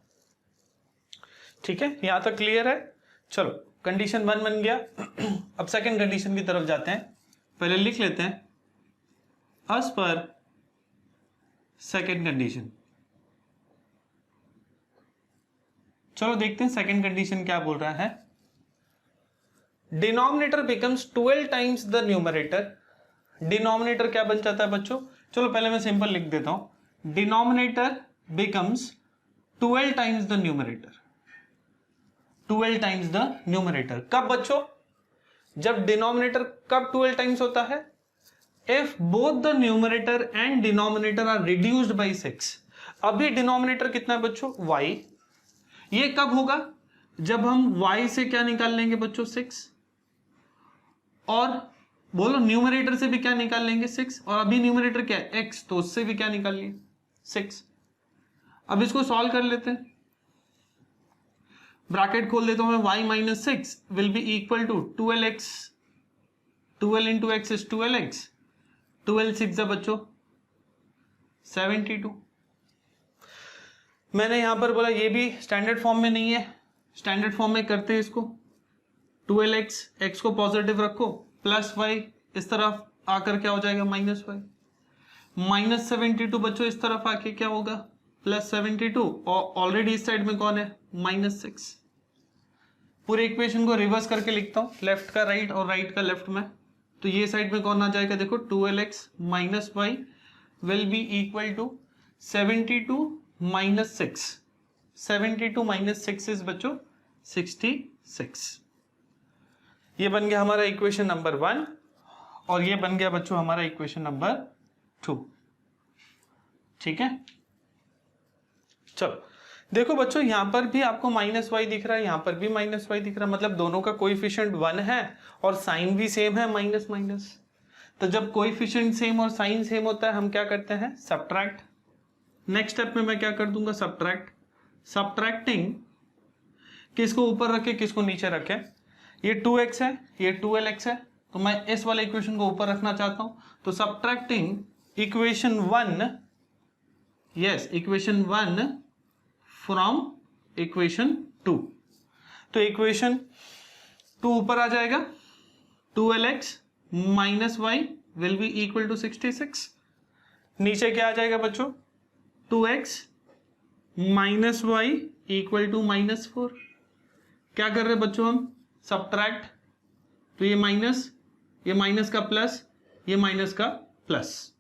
ठीक है, यहां तक क्लियर है। चलो कंडीशन 1 बन गया। अब सेकंड कंडीशन की तरफ जाते हैं, पहले लिख लेते हैं एज पर सेकंड कंडीशन। चलो देखते हैं सेकंड कंडीशन क्या बोल रहा है। Denominator becomes 12 times the numerator, denominator क्या बन जाता है बच्चों, चलो पहले मैं सिंपल लिख देता हूं, denominator becomes 12 times the numerator, 12 times the numerator. कब बच्चों, जब डिनोमिनेटर कब 12 टाइम्स होता है, if both the numerator and denominator are reduced by 6। अभी डिनोमिनेटर कितना है बच्चों y, ये कब होगा जब हम y से क्या निकाल लेंगे बच्चों 6, और बोलो न्यूमरेटर से भी क्या निकाल लेंगे 6, और अभी न्यूमरेटर क्या है x, तो उससे भी क्या निकाल लिए 6। अब इसको सॉल्व कर लेते हैं, ब्रैकेट खोल देता हूं मैं, y माइनस 6 will be equal to 12x, 12 into x is 12x, 12 6 बच्चों 72। मैंने यहां पर बोला ये भी स्टैंडर्ड फॉर्म में नहीं है, स्टैंडर्ड फॉर्म में करते हैं इसको, 12x, x को पॉजिटिव रखो, प्लस y इस तरफ आकर क्या हो जाएगा -y, -72 बच्चों इस तरफ आके क्या होगा +72, और ऑलरेडी इस साइड में कौन है -6। पूरे इक्वेशन को रिवर्स करके लिखता हूं, लेफ्ट का राइट और राइट का लेफ्ट में, तो ये साइड में कौन आ जाएगा देखो 12x minus y will be equal to 72 minus 6, 72 minus 6 is बच्चों 66। ये बन गया हमारा इक्वेशन नंबर 1, और ये बन गया बच्चों हमारा इक्वेशन नंबर 2। ठीक है, चलो देखो बच्चों यहां पर भी आपको -y दिख रहा है, यहां पर भी -y दिख रहा है, मतलब दोनों का कोएफिशिएंट 1 है और साइन भी सेम है माइनस माइनस। तो जब कोएफिशिएंट सेम और साइन सेम होता है हम क्या करते हैं सब्ट्रैक्ट। नेक्स्ट स्टेप में मैं क्या कर दूंगा सब्ट्रैक्ट, सब्ट्रैक्टिंग किसको ऊपर रखे किसको नीचे रखे, ये 2x है ये 12x है, तो मैं इस वाले इक्वेशन को ऊपर रखना चाहता हूं, तो subtracting equation 1, yes equation 1 from equation 2, तो इक्वेशन 2 ऊपर आ जाएगा, 12x minus y will be equal to 66, नीचे क्या आ जाएगा बच्चों 2x minus y equal to -4। क्या कर रहे हैं बच्चों हम सब्ट्रैक्ट, तो ये माइनस का प्लस, ये माइनस का plus,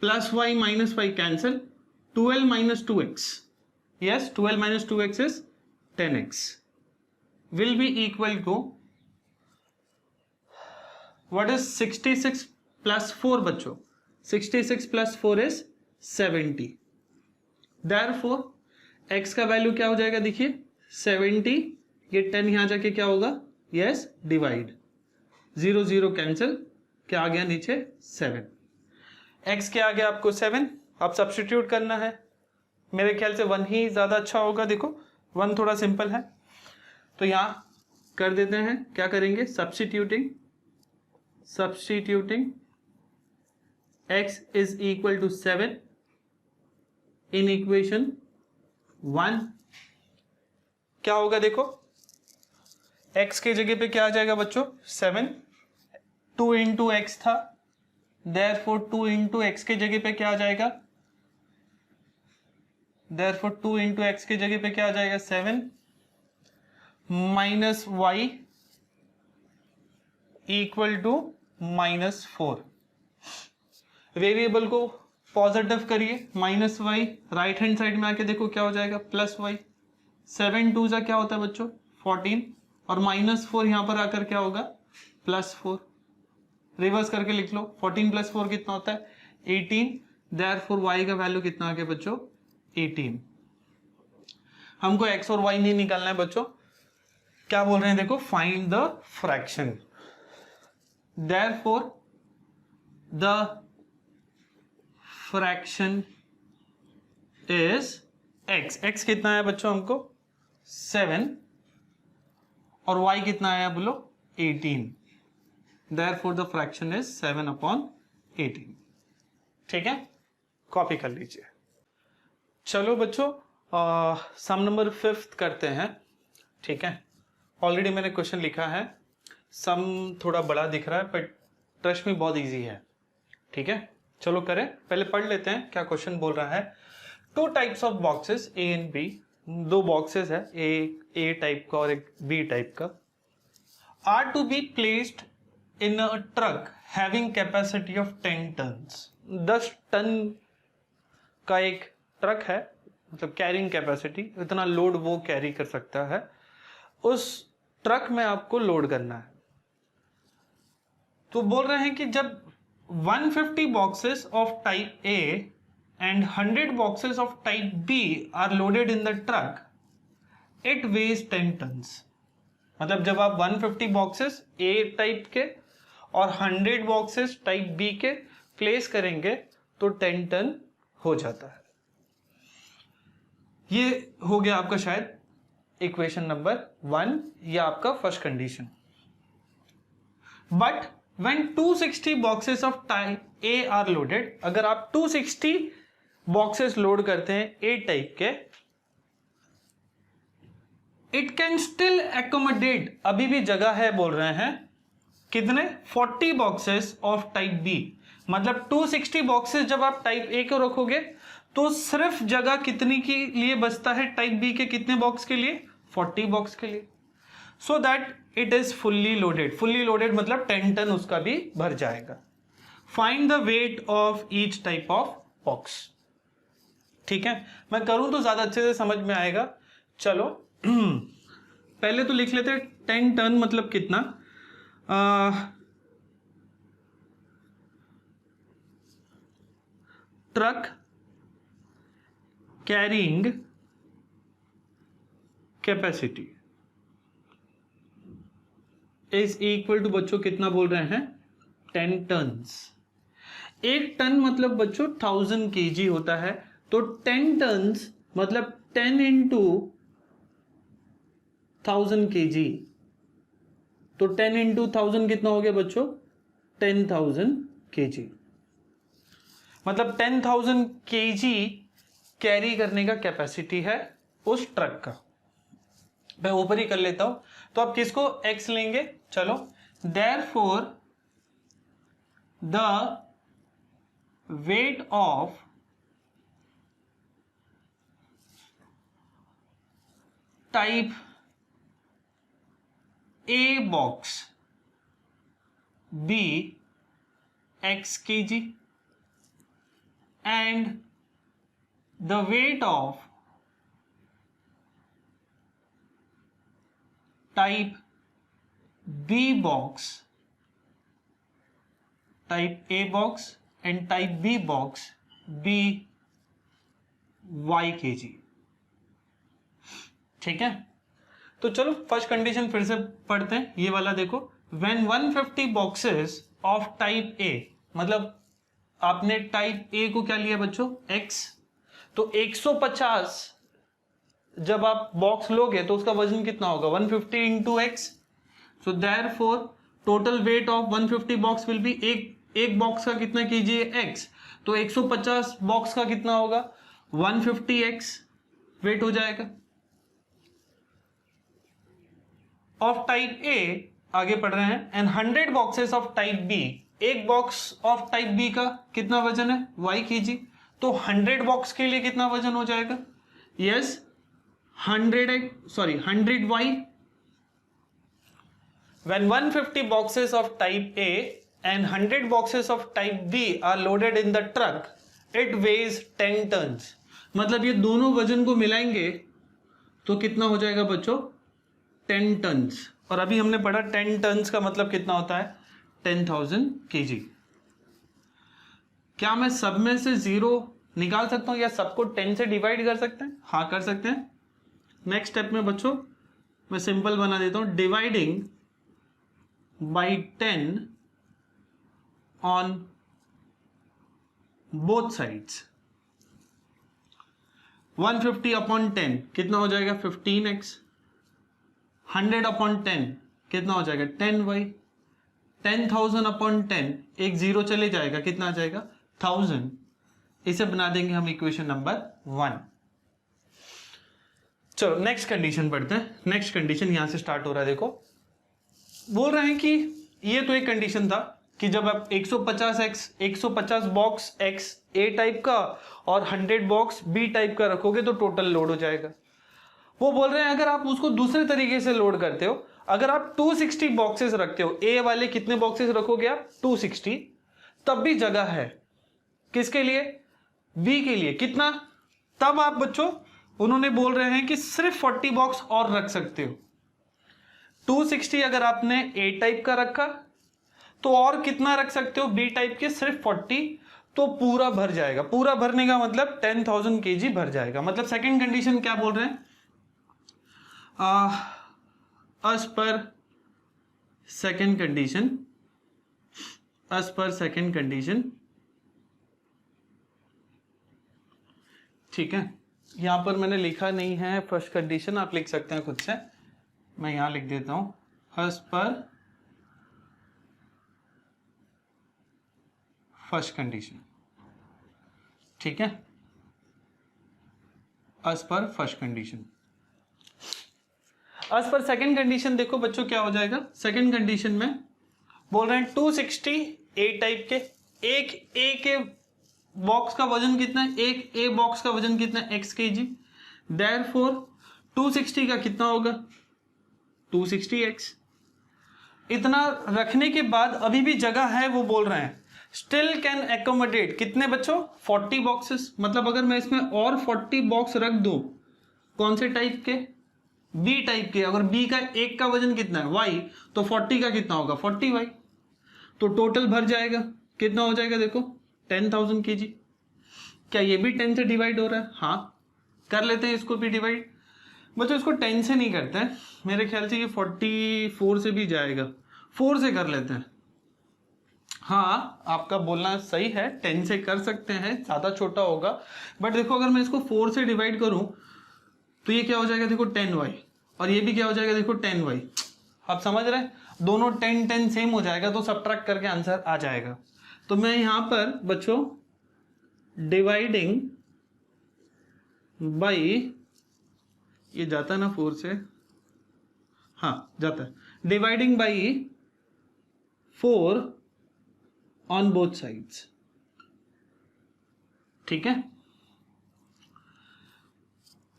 plus y minus y cancel, 12 minus 2x, yes 12 minus 2x is 10x will be equal to what is 66 plus 4 बच्चों, 66 plus 4 is 70, therefore x का वैल्यू क्या हो जाएगा देखिए 70, ये 10 यहां जाके क्या होगा yes डिवाइड, 0 0 कैंसिल, क्या आ गया नीचे 7, x क्या आ गया आपको 7, अब सब्स्टिट्यूट करना है, मेरे ख्याल से 1 ही ज्यादा अच्छा होगा, देखो 1 थोड़ा सिंपल है, तो यहां कर देते हैं, क्या करेंगे substituting x is equal to 7 in equation 1, क्या होगा देखो x के जगह पे क्या आ जाएगा बच्चों 7, 2 इंटू एक्स था, therefore 2 इंटू एक्स के जगह पे क्या आ जाएगा देयरफॉर 2 इंटू एक्स की जगह पे क्या आ जाएगा 7 minus y equal to -4। Variable को पॉजिटिव करिए, minus y, right hand side में आके देखो क्या हो जाएगा प्लस वाई। 7 2 जा क्या होता है बच्चों 14, और -4 यहां पर आकर क्या होगा +4। रिवर्स करके लिख लो, 14 + 4 कितना होता है 18। देयरफॉर y का वैल्यू कितना आ गया बच्चों 18। हमको x और y नहीं निकालना है बच्चों, क्या बोल रहे हैं देखो, find the fraction. Therefore the fraction is x। x कितना है बच्चों हमको 7, और y कितना आया बोलो 18। Therefore the fraction is 7/18। ठीक है, कॉपी कर लीजिए। चलो बच्चों सम नंबर 5 करते हैं। ठीक है, ऑलरेडी मैंने क्वेश्चन लिखा है, सम थोड़ा बड़ा दिख रहा है बट ट्रस्ट में बहुत इजी है। ठीक है, चलो करें, पहले पढ़ लेते हैं क्या क्वेश्चन बोल रहा है। 2 types of boxes A and B, 2 boxes है, ए टाइप का और एक बी टाइप का, are to be placed in a truck having capacity of 10 tons. 10 ton का एक ट्रक है, मतलब कैरिंग कैपेसिटी, इतना लोड वो कैरी कर सकता है। उस ट्रक में आपको लोड करना है। तो बोल रहे हैं कि जब 150 boxes of type A and 100 boxes of type B are loaded in the truck, it weighs 10 tons. मतलब जब आप 150 बॉक्सेस ए टाइप के और 100 बॉक्सेस टाइप बी के प्लेस करेंगे तो 10 टन हो जाता है। ये हो गया आपका शायद इक्वेशन नंबर 1 या आपका first condition. But when 260 boxes of type A R loaded, अगर आप 260 बॉक्सेस लोड करते हैं ए टाइप के, इट कैन स्टिल एकोमोडेट, अभी भी जगह है बोल रहे हैं, कितने 40 बॉक्सेस ऑफ टाइप बी। मतलब 260 बॉक्सेस जब आप टाइप ए को रखोगे तो सिर्फ जगह कितनी के लिए बचता है टाइप बी के, कितने बॉक्स के लिए 40 बॉक्स के लिए। So that it is fully loaded. Fully loaded मतलब 10 टन उसका भी भर जाएगा। Find the weight of each type of box. ठीक है, मैं करूं तो ज्यादा अच्छे से समझ में आएगा। चलो पहले तो लिख लेते हैं 10 टन मतलब कितना, truck carrying capacity is equal to बच्चों कितना बोल रहे हैं 10 टन्स। 1 टन मतलब बच्चों 1000 kg होता है, तो 10 टन्स मतलब 10 इंटू 1000 kg, तो 10 इंटू 1000 कितना हो गया बच्चों 10,000 kg। मतलब 10,000 kg कैरी करने का कैपेसिटी है उस ट्रक का। मैं ऊपर ही कर लेता हूं, तो आप किसको x लेंगे, चलो therefore the weight of type A box be x kg and the weight of type B box, type A box and type B box be y kg। ठीक है, तो चलो फर्स्ट कंडीशन फिर से पढ़ते हैं। ये वाला देखो, व्हेन 150 बॉक्सेस ऑफ टाइप ए, मतलब आपने टाइप ए को क्या लिया बच्चों x, तो 150 जब आप बॉक्स लोगे तो उसका वजन कितना होगा 150 into x. So therefore total weight of 150 box will be, एक बॉक्स का कितना कीजिए x, तो 150 बॉक्स का कितना होगा 150x वेट हो जाएगा। ऑफ टाइप ए आगे पढ़ रहे हैं, and 100 boxes of type B, एक बॉक्स ऑफ टाइप बी का कितना वजन है y kg, तो 100 बॉक्स के लिए कितना वजन हो जाएगा yes 100y. When 150 boxes of type A and 100 boxes of type B are loaded in the truck, it weighs 10 tons. मतलब ये दोनों वजन को मिलाएंगे तो कितना हो जाएगा बच्चों? 10 टन्स. और अभी हमने पढ़ा 10 टन्स का मतलब कितना होता है? 10,000 kg. क्या मैं सब में से 0 निकाल सकता हूं या सबको 10 से डिवाइड कर सकते हैं? हाँ कर सकते हैं. नेक्स्ट स्टेप में बच्चों मैं सिंपल बना देता हूं, dividing by 10 on both sides. 150 upon 10 कितना हो जाएगा? 15x. 100 अपॉन 10 कितना हो जाएगा? 10y. 10,000 अपॉन 10 एक 0 चले जाएगा, कितना आ जाएगा? 1000. इसे बना देंगे हम इक्वेशन नंबर 1. चलो नेक्स्ट कंडीशन पढ़ते हैं. नेक्स्ट कंडीशन यहां से स्टार्ट हो रहा है. देखो बोल रहे हैं कि ये तो एक कंडीशन था कि जब आप 150 बॉक्स x ए टाइप का और 100 बॉक्स बी टाइप का रखोगे तो टोटल लोड हो जाएगा. वो बोल रहे हैं अगर आप उसको दूसरे तरीके से लोड करते हो, अगर आप 260 बॉक्सेस रखते हो, ए वाले कितने बॉक्सेस रखोगे आप? 260. तब भी जगह है किसके लिए? बी के लिए. कितना? तब आप बच्चों उन्होंने बोल रहे हैं कि सिर्फ 40 बॉक्स और रख सकते हो. 260 अगर आपने ए टाइप का रखा तो और कितना रख सकते हो? बी टाइप के सिर्फ 40. तो पूरा भर जाएगा. पूरा भरने का मतलब 10,000 kg भर जाएगा. मतलब सेकंड कंडीशन क्या बोल रहे हैं? as per second condition, ठीक है. यहां पर मैंने लिखा नहीं है फर्स्ट कंडीशन, आप लिख सकते हैं खुद से. मैं यहां लिख देता हूं as per फर्स्ट कंडीशन. ठीक है, as per first condition. as पर सेकेंड कंडीशन देखो बच्चों क्या हो जाएगा. सेकेंड कंडीशन में बोल रहे हैं 260 ए टाइप के, एक ए के बॉक्स का वजन कितना है? एक ए बॉक्स का वजन कितना है? x kg. देयरफॉर 260 का कितना होगा? 260x. इतना रखने के बाद अभी भी जगह है. वो बोल रहे हैं स्टिल कैन एकोमोडेट कितने बच्चों? 40 बॉक्सेस. मतलब अगर मैं इसमें और 40 बॉक्स रख दूं, कौन से टाइप के? बी टाइप के. अगर बी का एक का वजन कितना है? y. तो 40 का कितना होगा? 40y. तो टोटल भर जाएगा. कितना हो जाएगा? देखो 10,000 kg. क्या ये भी 10 से डिवाइड हो रहा है? हाँ कर लेते हैं इसको भी डिवाइड. बच्चों इसको 10 से नहीं करते हैं, मेरे ख्याल से ये 44 से भी जाएगा. 4 से कर लेते हैं. हाँ आपका बोलना सही है, 10 से कर सकते हैं, ज्यादा छोटा होगा. बट देखो अगर मैं इसको 4 से डिवाइड करूं तो ये क्या हो जाएगा? देखो 10y. और ये भी क्या हो जाएगा? देखो 10y. आप समझ रहे हैं? दोनों 10 सेम हो जाएगा तो सब्ट्रैक्ट करके आंसर आ जाएगा. तो मैं यहां पर बच्चों डिवाइडिंग बाई, ये जाता है ना 4 से? हाँ जाता है. Dividing by 4 on both sides. ठीक है,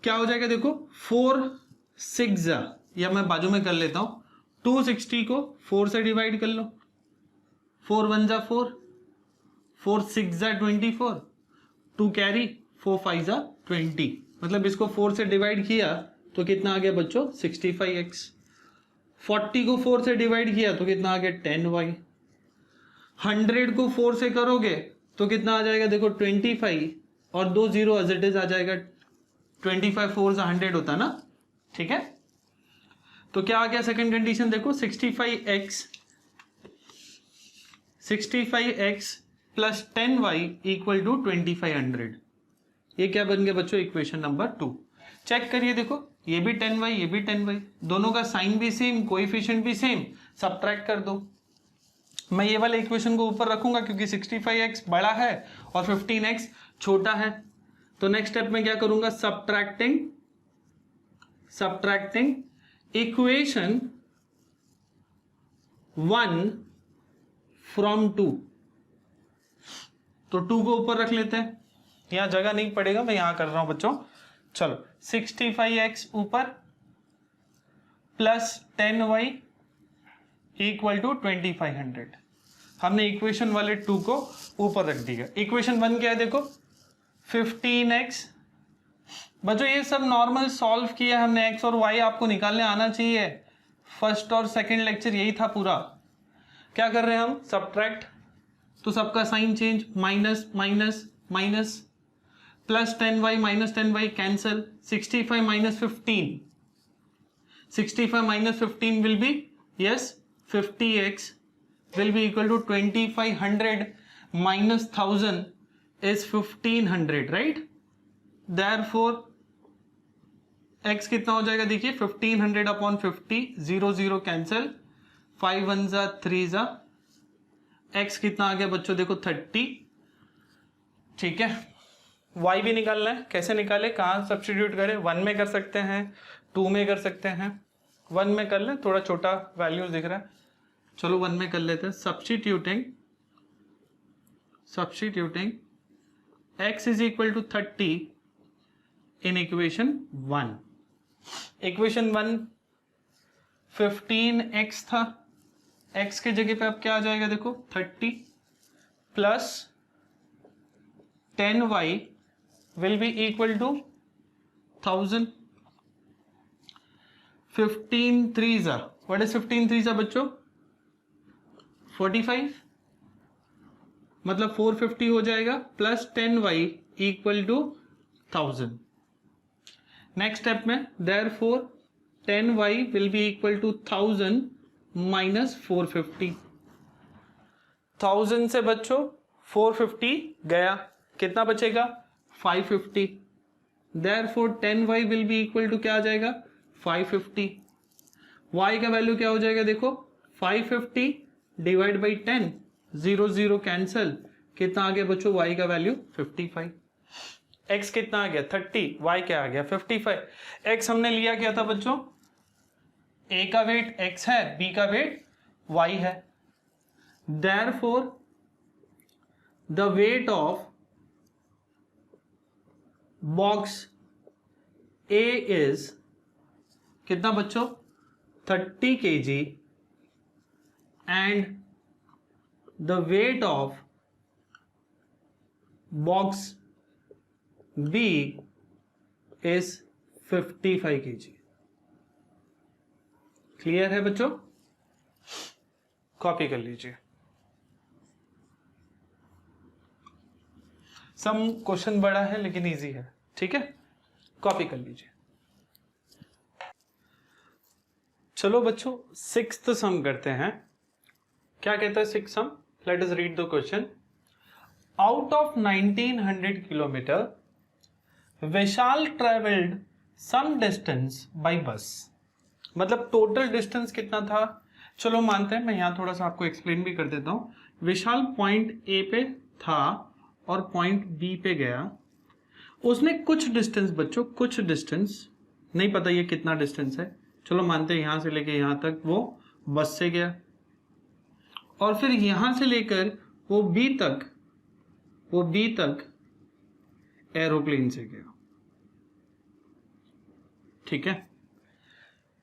क्या हो जाएगा? देखो 4 6 या मैं बाजू में कर लेता हूं. 260 को 4 से डिवाइड कर लो. 4 1 जा 4, 4 6 जा 24, 2 कैरी, 4 5 जा 20. मतलब इसको 4 से डिवाइड किया तो कितना आ गया बच्चों? 65x. 40 को 4 से डिवाइड किया तो कितना आ गया? 10y. 100 को 4 से करोगे तो कितना आ जाएगा? देखो 25 और 2 0 एज इट इज आ जाएगा. 25 4 से 100 होता है ना. ठीक है, तो क्या आ गया सेकंड कंडीशन? देखो 65x plus 10y equal to 2500. ये क्या बन गया बच्चों? Equation number 2. चेक करिए, देखो ये भी 10y, ये भी 10y, दोनों का साइन भी सेम, कोएफिशिएंट भी सेम. सब्ट्रैक्ट कर दो. मैं ये वाले इक्वेशन को ऊपर रखूंगा क्योंकि 65x बड़ा है और 15x छोटा है. तो नेक्स्ट स्टेप में क्या करूंगा? Subtracting equation 1 from 2. तो 2 को ऊपर रख लेते हैं. यहां जगह नहीं पड़ेगा, मैं यहां कर रहा हूं बच्चों. चलो 65x ऊपर प्लस 10y इक्वल टू 2500। हमने इक्वेशन वाले 2 को ऊपर रख दिया। इक्वेशन 1 क्या है देखो, 15x। बच्चों ये सब नॉर्मल सॉल्व किया हमने, x और y आपको निकालने आना चाहिए। फर्स्ट और सेकंड लेक्चर यही था पूरा। क्या कर रहे हैं हम, सब्ट्रैक्ट, तो सबका sign change, minus minus minus, plus 10y minus 10y cancel, 65 minus 15, 65 minus 15 will be, yes 50x will be equal to 2500 minus 1000 is 1500, right? Therefore x कितना हो जाएगा देखिए, 1500 अपॉन 50, 0 0 कैंसल, 5 1 जा 3 जा, x कितना आ गया बच्चों देखो 30। ठीक है, y भी निकालना है। कैसे निकाले, कहाँ सब्स्टिट्यूट करें, 1 में कर सकते हैं, 2 में कर सकते हैं। 1 में कर लें, थोड़ा छोटा वैल्यूज दिख रहा है, चलो 1 में कर लेते हैं। Substituting x is equal to 30 in equation 1। Equation 1 15x था, x के जगह पे अब क्या आ जाएगा देखो 30 plus 10y will be equal to 1000। 15 3 what is 15 3 बच्चों 45, मतलब 450 हो जाएगा, plus 10y equal to 1000। Next step में therefore 10y will be equal to 1000 minus 450। 1000 से बच्चों 450 गया, कितना बचेगा 550। Therefore 10y will be equal to क्या आ जाएगा 550। y का वैल्यू क्या हो जाएगा देखो 550 डिवाइड बाई 10, 0 0 कैंसल, कितना आ गया बच्चों y का वैल्यू 55। x कितना आ गया 30, y क्या आ गया 55। x हमने लिया क्या था बच्चों, a का वेट x है, b का वेट y है। Therefore the weight of box a is कितना बच्चों 30 kg and the weight of box B is 55 kg। Clear है बच्चों, कॉपी कर लीजिए। सम क्वेश्चन बड़ा है लेकिन इजी है, ठीक है, कॉपी कर लीजिए। चलो बच्चों 6th सम करते हैं। क्या कहता है 6th sum, let us read the question. Out of 1900 kilometre Vishal travelled some distance by bus. मतलब टोटल डिस्टेंस कितना था, चलो मानते हैं, मैं यहां थोड़ा सा आपको एक्सप्लेन भी कर देता हूं। विशाल पॉइंट ए पे था और पॉइंट बी पे गया, उसने कुछ डिस्टेंस बच्चों, कुछ डिस्टेंस नहीं पता ये कितना डिस्टेंस है, चलो मानते हैं यहां से लेके यहां तक वो बस से गया, और फिर यहां से लेकर वो बी तक एरोप्लेन से गया। ठीक है,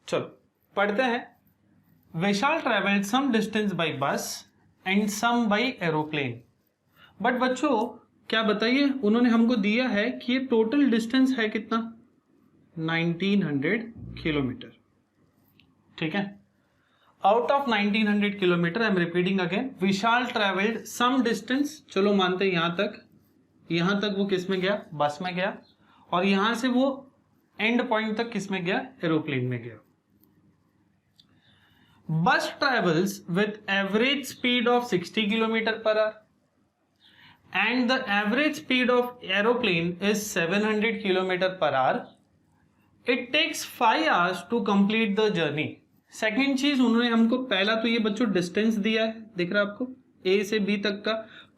चलो पढ़ते हैं। Vishal travelled some distance by bus and some by aeroplane. But बच्चों क्या बताइए, उन्होंने हमको दिया है कि ये टोटल डिस्टेंस है कितना 1900 किलोमीटर। ठीक है, out of 1900 kilometre, I am repeating again, Vishal travelled some distance, चलो मानते हैं यहां तक वो किस में गया, बस में गया, और यहां से वो एंड पॉइंट तक किस में गया, एरोप्लेन में गया। Bus travels with average speed of 60 kilometre per hour and the average speed of aeroplane is 700 kilometre per hour. It takes 5 hours to complete the journey. Second चीज, उन्होंने हमको पहला तो ये बच्चों डिस्टेंस दिया है, दिख रहा है आपको, ए से बी तक का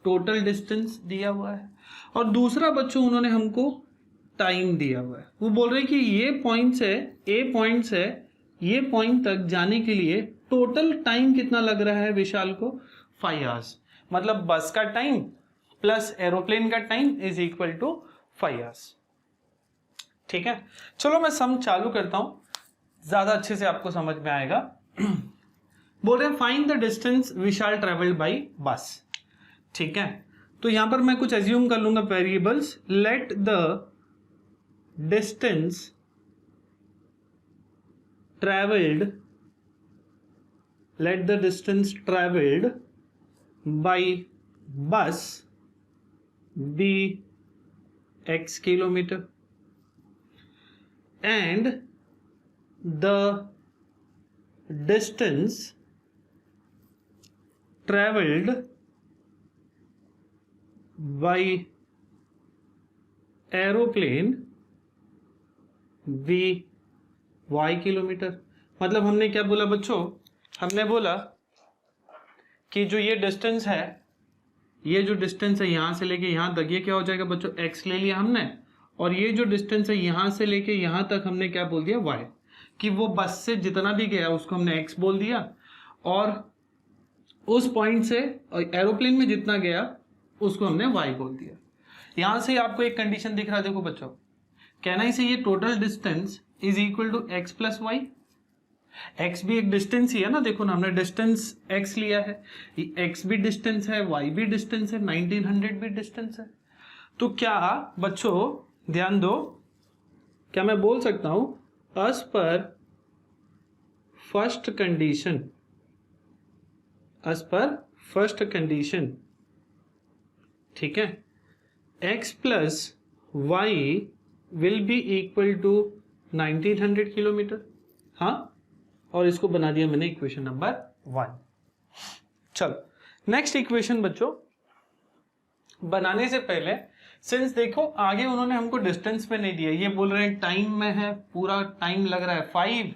टोटल डिस्टेंस दिया हुआ है, और दूसरा बच्चों उन्होंने हमको टाइम दिया हुआ है। वो बोल रहे हैं कि ये पॉइंट से, ए पॉइंट से ये पॉइंट तक जाने के लिए टोटल टाइम कितना लग रहा है विशाल को, 5 hours। मतलब बस का टाइम प्लस एरोप्लेन का time is equal to 5 hours। ठीक है, चलो मैं सम चालू करता हूं, ज्यादा अच्छे से आपको समझ में आएगा। बोल रहे हैं find the distance Vishal travelled by बस। ठीक है, तो यहां पर मैं कुछ एज्यूम कर लूंगा variables. Late the distance travelled, let the distance traveled by bus be x kilometer and the distance traveled by aeroplane be y kilometre. मतलब हमने क्या बोला बच्चों, हमने बोला कि जो ये डिस्टेंस है, ये जो डिस्टेंस है यहां से लेके यहां तक, ये क्या हो जाएगा बच्चों, x ले लिया हमने, और ये जो डिस्टेंस है यहां से लेके यहां तक हमने क्या बोल दिया, y, कि वो बस से जितना भी गया उसको हमने x बोल दिया, और उस पॉइंट से एरोप्लेन में जितना गया उसको हमने y बोल दिया। यहां से आपको एक कंडीशन दिख रहा है, देखो बच्चों, कहना ही से ये total distance is equal to x plus y. x भी एक डिस्टेंस ही है ना, देखो ना हमने डिस्टेंस x लिया है, x भी डिस्टेंस है, y भी डिस्टेंस है, 1900 भी डिस्टेंस है। तो क्या बच्चों ध्यान दो, क्या मैं बोल सकता हूं as per first condition, as per first condition, ठीक है, x plus y will be equal to 1900 kilometre. हाँ, और इसको बना दिया मैंने इक्वेशन नंबर 1। चलो नेक्स्ट इक्वेशन बच्चों, बनाने से पहले सिंस देखो आगे उन्होंने हमको डिस्टेंस में नहीं दिया, ये बोल रहे हैं टाइम में है, पूरा टाइम लग रहा है 5,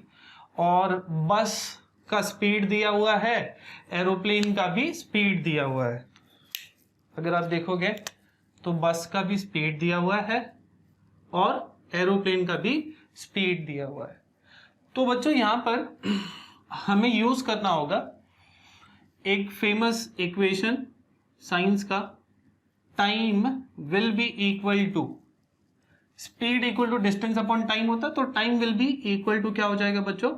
और बस का स्पीड दिया हुआ है, एरोप्लेन का भी स्पीड दिया हुआ है। अगर आप देखोगे तो बस का भी स्पीड दिया हुआ है और एरोप्लेन का भी स्पीड दिया हुआ है। तो बच्चों यहां पर हमें यूज करना होगा एक फेमस इक्वेशन साइंस का, time will be equal to speed equal to distance upon time होता, तो time will be equal to क्या हो जाएगा बच्चों,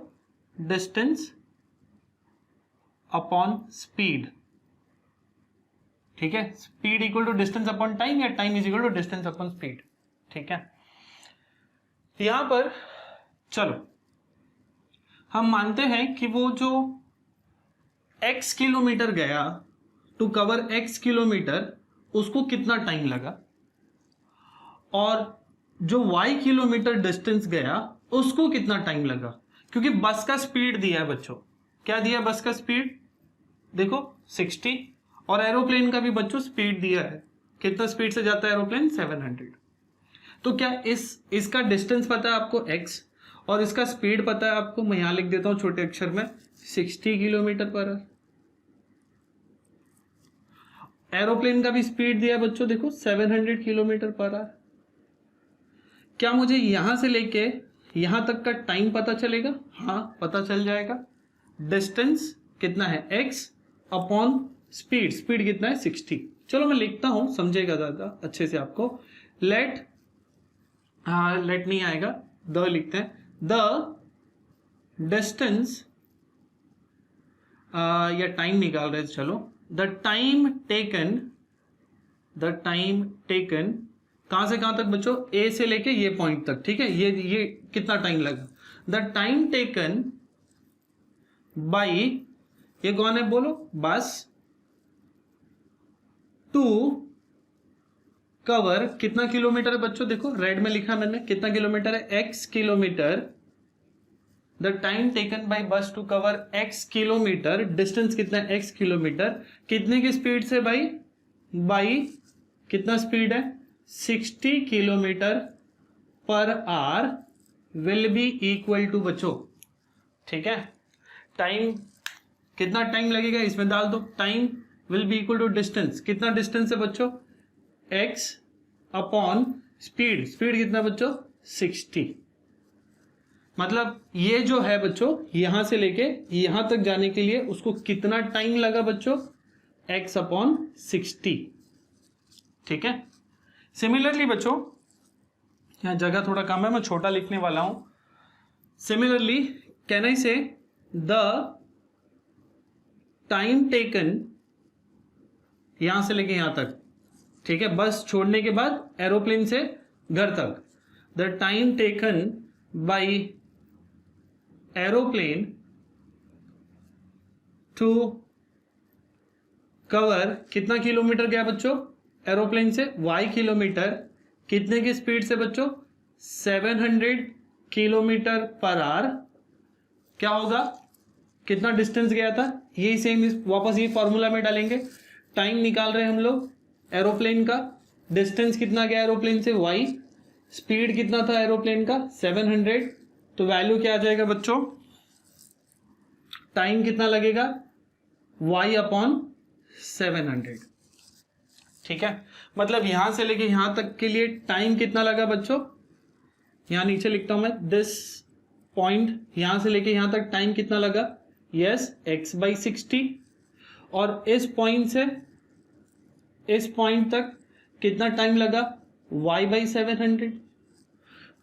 डिस्टेंस अपॉन स्पीड। ठीक है, speed equal to distance upon time या time is equal to distance upon speed. ठीक है, यहां पर चलो हम मानते हैं कि वो जो x किलोमीटर गया, टू कवर x किलोमीटर, उसको कितना टाइम लगा, और जो y किलोमीटर डिस्टेंस गया उसको कितना टाइम लगा, क्योंकि बस का स्पीड दिया है बच्चों, क्या दिया बस का स्पीड, देखो 60, और एरोप्लेन का भी बच्चों स्पीड दिया है, कितना स्पीड से जाता है एरोप्लेन, 700। तो क्या इसका डिस्टेंस पता है आपको x, और इसका स्पीड पता है आपको, मैं यहां लिख देता हूं छोटे अक्षर में 60 किलोमीटर पर आवर। एरोप्लेन का भी स्पीड दिया है बच्चों, देखो 700 किलोमीटर पर आवर। क्या मुझे यहां से लेके यहां तक का टाइम पता चलेगा, हाँ पता चल जाएगा। डिस्टेंस कितना है, x अपॉन स्पीड, स्पीड कितना है 60। चलो मैं लिखता हूं, समझेगा ज्यादा अच्छे से आपको। लेट नहीं आएगा, द लिखते हैं, द डिस्टेंस, या टाइम निकाल रहे हैं, चलो द टाइम टेकन कहां से कहां तक बच्चों, ए से लेके ये पॉइंट तक, ठीक है, ये कितना टाइम लगा, द टाइम टेकन बाई, ये कौन है बोलो, बस, टू कवर कितना किलोमीटर है बच्चों, देखो रेड में लिखा मैंने कितना किलोमीटर है, x kilometre, the time taken by bus to cover x kilometre, distance कितना है x किलोमीटर, कितने की स्पीड से भाई, बाई कितना स्पीड है 60 kilometre per hour, will be equal to बच्चों, ठीक है, टाइम कितना टाइम लगेगा इसमें डाल दो, time will be equal to distance, कितना डिस्टेंस है बच्चों x अपॉन स्पीड, स्पीड कितना बच्चों 60। मतलब ये जो है बच्चों यहां से लेके यहां तक जाने के लिए उसको कितना टाइम लगा बच्चों, x अपॉन 60। ठीक है, सिमिलरली बच्चों यहाँ जगह थोड़ा कम है, मैं छोटा लिखने वाला हूं। सिमिलरली कैन आई से द टाइम टेकन, यहां से लेके यहां तक, ठीक है, बस छोड़ने के बाद एरोप्लेन से घर तक, the time taken by aeroplane to cover, कितना किलोमीटर गया बच्चों एरोप्लेन से, y किलोमीटर, कितने की स्पीड से बच्चों, 700 किलोमीटर पर आवर, क्या होगा, कितना डिस्टेंस गया था, यही सेम वापस ये फॉर्मूला में डालेंगे। टाइम निकाल रहे हैं हम लोग एरोप्लेन का, डिस्टेंस कितना गया एरोप्लेन से y, स्पीड कितना था एरोप्लेन का 700, तो वैल्यू क्या आ जाएगा बच्चों, टाइम कितना लगेगा y अपॉन 700, ठीक है। मतलब यहां से लेके यहां तक के लिए टाइम कितना लगा बच्चों, यहां नीचे लिखता हूं मैं, दिस पॉइंट, यहां से लेके यहां तक टाइम कितना लगा, यस x/60, और इस पॉइंट से इस पॉइंट तक कितना टाइम लगा, y/700,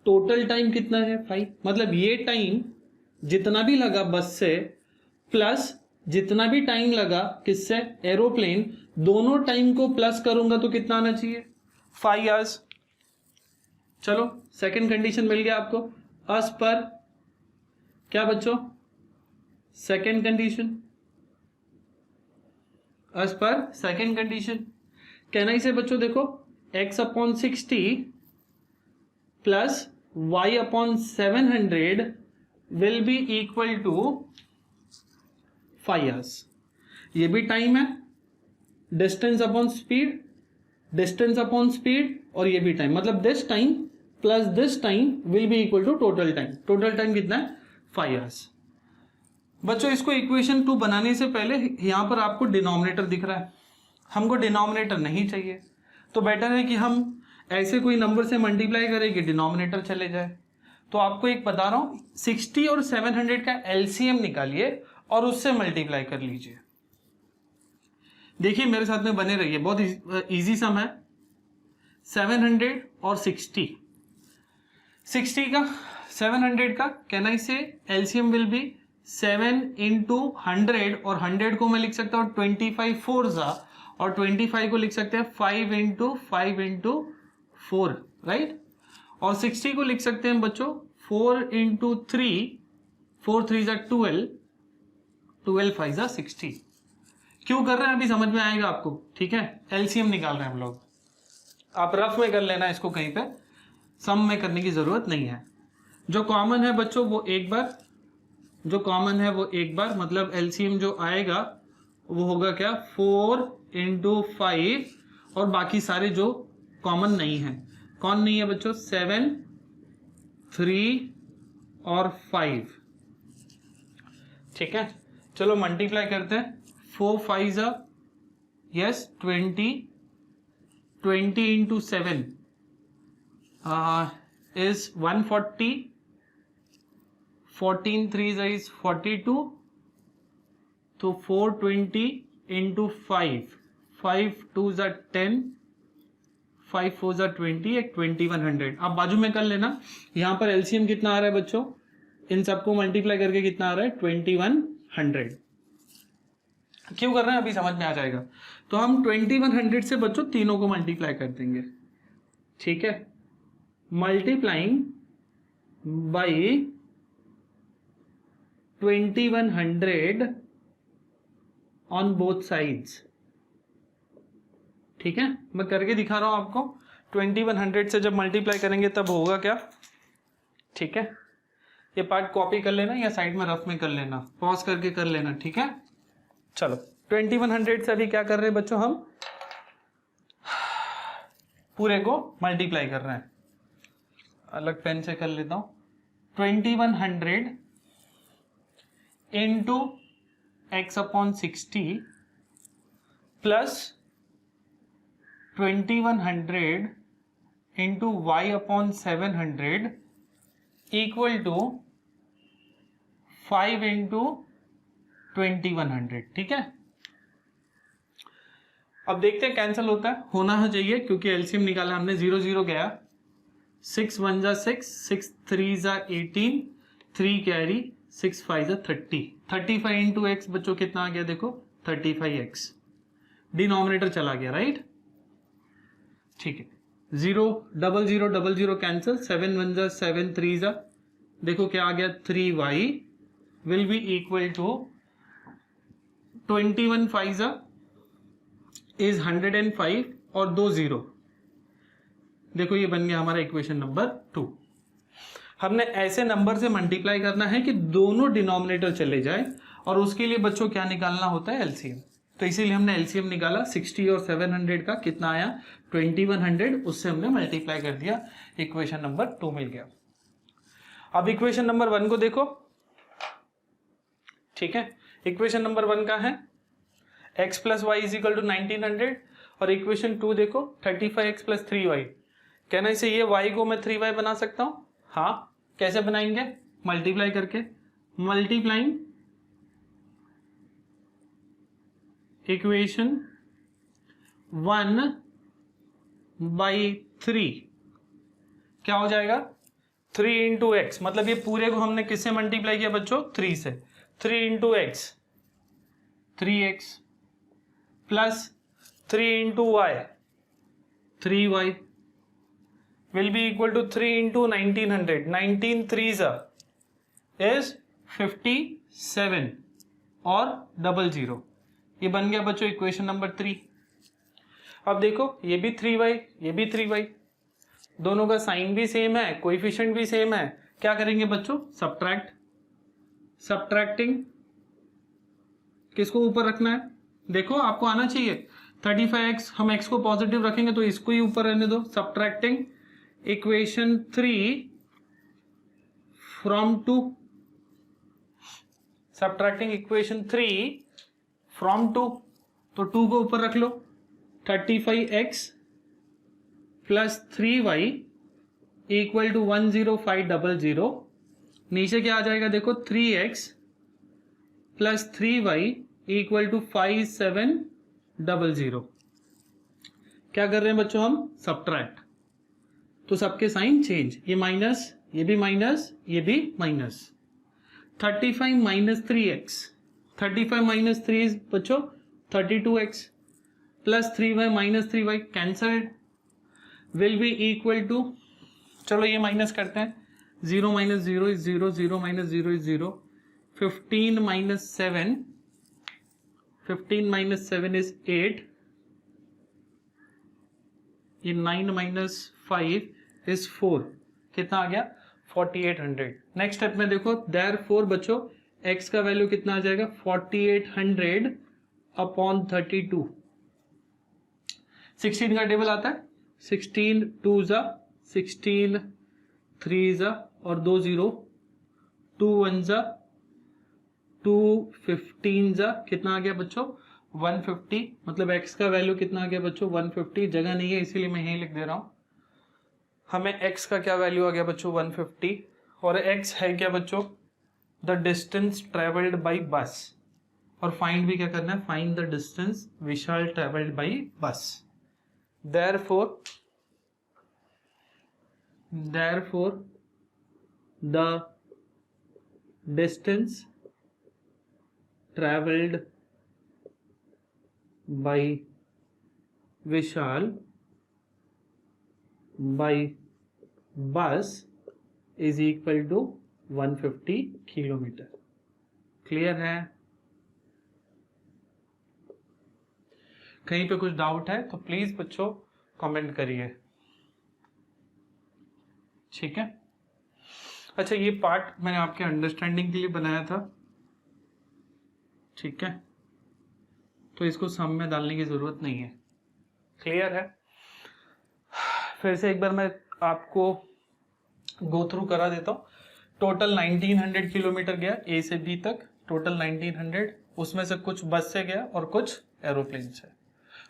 टोटल टाइम कितना है 5। मतलब ये टाइम जितना भी लगा बस से प्लस जितना भी टाइम लगा किससे, एरोप्लेन, दोनों टाइम को प्लस करूंगा तो कितना आना चाहिए, 5 आवर्स। चलो सेकंड कंडीशन मिल गया आपको, अस पर क्या बच्चों, सेकंड कंडीशन, अस पर सेकंड कंडीशन, कहना इसे बच्चों देखो x/60 plus y/700 will be equal to 5 hours. ये भी टाइम है, distance upon speed, distance upon speed, और ये भी टाइम, मतलब this time plus this time will be equal to total time. Total time कितना है 5 आवर्स। बच्चों इसको इक्वेशन 2 बनाने से पहले यहां पर आपको डिनोमिनेटर दिख रहा है, हमको डिनोमिनेटर नहीं चाहिए, तो बेटर है कि हम ऐसे कोई नंबर से मल्टीप्लाई करें कि डिनोमिनेटर चले जाए। तो आपको एक बता रहा हूं, 60 और 700 का एलसीएम निकालिए और उससे मल्टीप्लाई कर लीजिए। देखिए मेरे साथ में बने रहिए, बहुत इजी सम है। 700 और 60 का 700 का कहना इसे एलसीएम विल बी 7 इंटू 100, और 100 को मैं लिख सकता हूं 25 4 जा, और 25 को लिख सकते हैं 5 इंटू 5 इंटू 4, राइट। और 60 को लिख सकते हैं बच्चों 4 इंटू 3, 4 3 जा 12, 12 5 जा 60। क्यों कर रहे हैं अभी समझ में आएगा आपको, ठीक है। एलसीएम निकाल रहे हैं हम लोग, आप रफ में कर लेना इसको, कहीं पे सम में करने की जरूरत नहीं है। जो कॉमन है बच्चों वो एक बार, जो कॉमन है वो एक बार, मतलब एलसीएम जो आएगा वो होगा क्या 4 इंटू 5, और बाकी सारे जो कॉमन नहीं है, कौन नहीं है बच्चों 7 3 और 5, ठीक है। चलो मल्टीप्लाई करते हैं, 4 5 जा यस 20, 20 इंटू 7 इज 140, 14 3 is 42, तो 420 इंटू 5, 5 2 जा 10, 5 4 जा 20, एक 2100। आप बाजू में कर लेना, यहां पर एलसीएम कितना आ रहा है बच्चों, इन सबको मल्टीप्लाई करके कितना आ रहा है 2100। क्यों कर रहे हैं अभी समझ में आ जाएगा। तो हम 2100 से बच्चों तीनों को मल्टीप्लाई कर देंगे, ठीक है। Multiplying by 2100 on both sides, ठीक है। मैं करके दिखा रहा हूं आपको, 2100 से जब मल्टीप्लाई करेंगे तब होगा क्या, ठीक है। ये पार्ट कॉपी कर लेना या साइड में रफ में कर लेना, पॉज करके कर लेना, ठीक है। चलो 2100 से अभी क्या कर रहे हैं बच्चों, हम पूरे को मल्टीप्लाई कर रहे हैं। अलग पेन से कर लेता हूं, 2100 into x/60 plus 2100 into y/700 equal to 5 into 2100, ठीक है। अब देखते हैं कैंसिल होता है, होना चाहिए क्योंकि एलसीएम निकाला हमने, 0 0 गया, 6 1 जा 6, 6 3 जा 18, 3 कैरी, 6 5 जा 30, 35 इंटू एक्स बच्चों कितना आ गया देखो 35x, डिनोमिनेटर चला गया राइट। ठीक है, 0 0 0 0 0 कैंसिल, 7 1 जा 7, 3 जा देखो क्या आ गया 3y will be equal to 21 5 जा इज 105 और 2 0, देखो ये बन गया हमारा इक्वेशन नंबर 2। हमने ऐसे नंबर से मल्टीप्लाई करना है कि दोनों डिनोमिनेटर चले जाए और उसके लिए बच्चों क्या निकालना होता है एलसीएम। तो इसीलिए हमने एलसीएम निकाला, 60 और 700 का कितना आया 2100, उससे हमने मल्टीप्लाई कर दिया, इक्वेशन नंबर 2 मिल गया। अब इक्वेशन नंबर 1 को देखो, ठीक है, इक्वेशन नंबर 1 का है x plus y is equal to 1900 और इक्वेशन 2 देखो 35x प्लस 3y। कहना इसे ये y को मैं 3y बना सकता हूं, हाँ कैसे बनाएंगे, मल्टीप्लाई करके, मल्टीप्लाइंग इक्वेशन 1 बाई 3 क्या हो जाएगा 3 इंटू एक्स, मतलब ये पूरे को हमने किससे मल्टीप्लाई किया बच्चों 3 से, 3 into x 3x plus 3 into y 3y will be equal to 3 into 1900, 19 3s is 57 और 00, ये बन गया बच्चों इक्वेशन नंबर 3। अब देखो ये भी 3y ये भी 3y, दोनों का साइन भी सेम है, कोएफिशिएंट भी सेम है, क्या करेंगे बच्चों सब्ट्रैक्ट, सब्ट्रैक्टिंग किसको ऊपर रखना है, देखो आपको आना चाहिए 35x, हम x को पॉजिटिव रखेंगे तो इसको ही ऊपर रहने दो, subtracting equation 3 from 2, subtracting equation 3 from 2, तो 2 को ऊपर रख लो, 35x plus 3y equal to 10500, नीचे क्या आ जाएगा देखो 3x plus 3y equal to 5700, क्या कर रहे हैं बच्चों हम सब्ट्रैक्ट, तो सबके साइन चेंज, ये माइनस ये भी माइनस ये भी माइनस, 35 माइनस 3x, 35 माइनस 3 बच्चों 32x plus 3y minus 3y cancelled will be equal to, चलो ये माइनस करते हैं, 0 minus 0 is 0, 0 minus 0 is 0, 15 minus 7, 15 minus 7 is 8, ये 9 माइनस 5 इज 4, कितना आ गया 4800। नेक्स्ट स्टेप में देखो देयरफॉर बच्चों x का वैल्यू कितना आ जाएगा 4800 अपॉन 32, 16 का टेबल आता है, 16 2 जा 16 3 जा और 2 0, 2 1 जा 2 15 जा कितना आ गया बच्चों 150, मतलब x का वैल्यू कितना आ गया बच्चों 150, जगह नहीं है इसीलिए मैं यही लिख दे रहा हूं, हमें x का क्या वैल्यू आ गया बच्चों 150 और x है क्या बच्चों द डिस्टेंस ट्रेवल्ड बाई बस, और फाइंड भी क्या करना है, find the distance Vishal travelled by bus, therefore the distance travelled by Vishal by bus is equal to 150 kilometre. Clear है, कहीं पे कुछ डाउट है तो प्लीज बच्चों कमेंट करिए, ठीक है। अच्छा ये पार्ट मैंने आपके अंडरस्टैंडिंग के लिए बनाया था, ठीक है, तो इसको सम में डालने की जरूरत नहीं है, क्लियर है। फिर से एक बार मैं आपको गो थ्रू करा देता हूँ। टोटल 1900 किलोमीटर गया ए से बी तक, टोटल 1900, उसमें से कुछ बस से गया और कुछ एरोप्लेन से।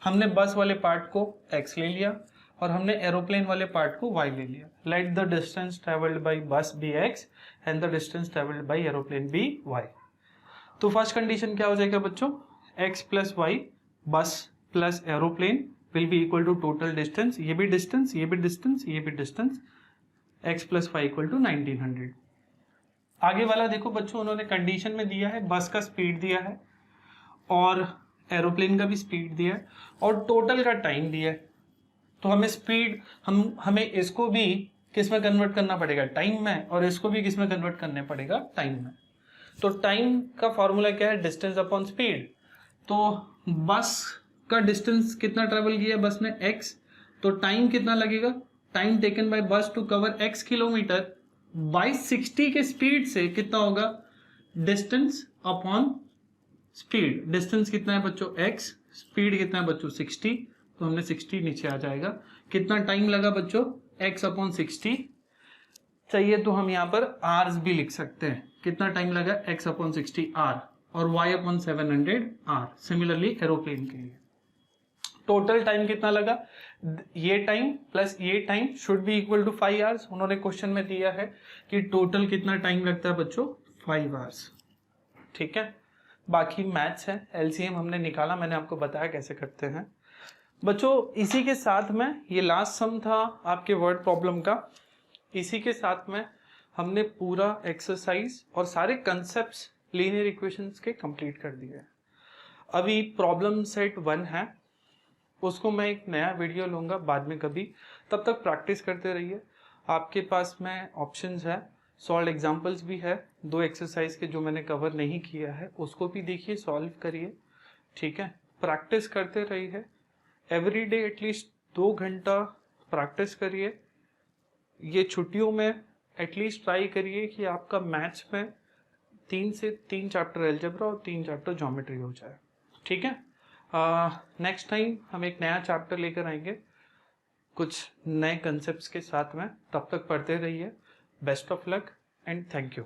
हमने बस वाले पार्ट को x ले लिया और हमने एरोप्लेन वाले पार्ट को y ले लिया। Let the distance travelled by bus be x and the distance travelled by aeroplane be y। तो फर्स्ट कंडीशन क्या हो जाएगा बच्चों, x plus y bus plus aeroplane will be equal to total distance, ये भी डिस्टेंस ये भी डिस्टेंस ये भी distance, x plus y equal to 1900। आगे वाला देखो बच्चों, उन्होंने कंडीशन में दिया है बस का स्पीड दिया है और एरोप्लेन का भी स्पीड दिया है और टोटल का टाइम दिया है। तो हमें स्पीड हमें इसको भी किस में कन्वर्ट करना पड़ेगा, टाइम में, और इसको भी किस में कन्वर्ट करने पड़ेगा, टाइम में। तो टाइम का फॉर्मूला क्या है, डिस्टेंस अपॉन स्पीड। तो बस का डिस्टेंस कितना ट्रेवल किया बस ने, x, तो टाइम कितना लगेगा, time taken by bus to cover x kilometre by 60 के स्पीड से कितना होगा, डिस्टेंस अपॉन स्पीड। डिस्टेंस कितना है बच्चों x, स्पीड कितना है बच्चों 60, तो हमने 60 नीचे आ जाएगा। कितना टाइम लगा बच्चों, x अपॉन 60 चाहिए तो हम यहाँ पर आर्स भी लिख सकते हैं। कितना टाइम लगा, x अपॉन 60 आर, और y upon 700 hour. Similarly aeroplane के लिए टोटल टाइम कितना लगा, ये टाइम प्लस ये time should be equal to 5 hours. उन्होंने क्वेश्चन में दिया है कि टोटल कितना टाइम लगता है बच्चों, 5 आवर्स। ठीक है, बाकी मैथ्स है, एलसीएम हमने निकाला, मैंने आपको बताया कैसे करते हैं बच्चों। इसी के साथ में ये लास्ट सम था आपके वर्ड प्रॉब्लम का। इसी के साथ में हमने पूरा एक्सरसाइज और सारे कंसेप्ट्स लीनियर इक्वेशंस के कंप्लीट कर दिए। अभी प्रॉब्लम सेट 1 है, उसको मैं एक नया वीडियो लूँगा बाद में कभी, तब तक प्रैक्टिस करते रहिए। आपके पास में ऑप्शंस है, सॉल्व एग्जांपल्स भी है, 2 एक्सरसाइज के जो मैंने कवर नहीं किया है उसको भी देखिए, सॉल्व करिए। ठीक है, प्रैक्टिस करते रहिए, एवरी डे एटलीस्ट 2 घंटा प्रैक्टिस करिए। ये छुट्टियों में एटलीस्ट ट्राई करिए कि आपका मैथ्स में 3 से 3 चैप्टर एलजेब्रा और 3 चैप्टर ज्योमेट्री हो जाए। ठीक है, नेक्स्ट टाइम हम एक नया चैप्टर लेकर आएंगे कुछ नए कंसेप्ट्स के साथ में। तब तक पढ़ते रहिए। Best of luck and thank you.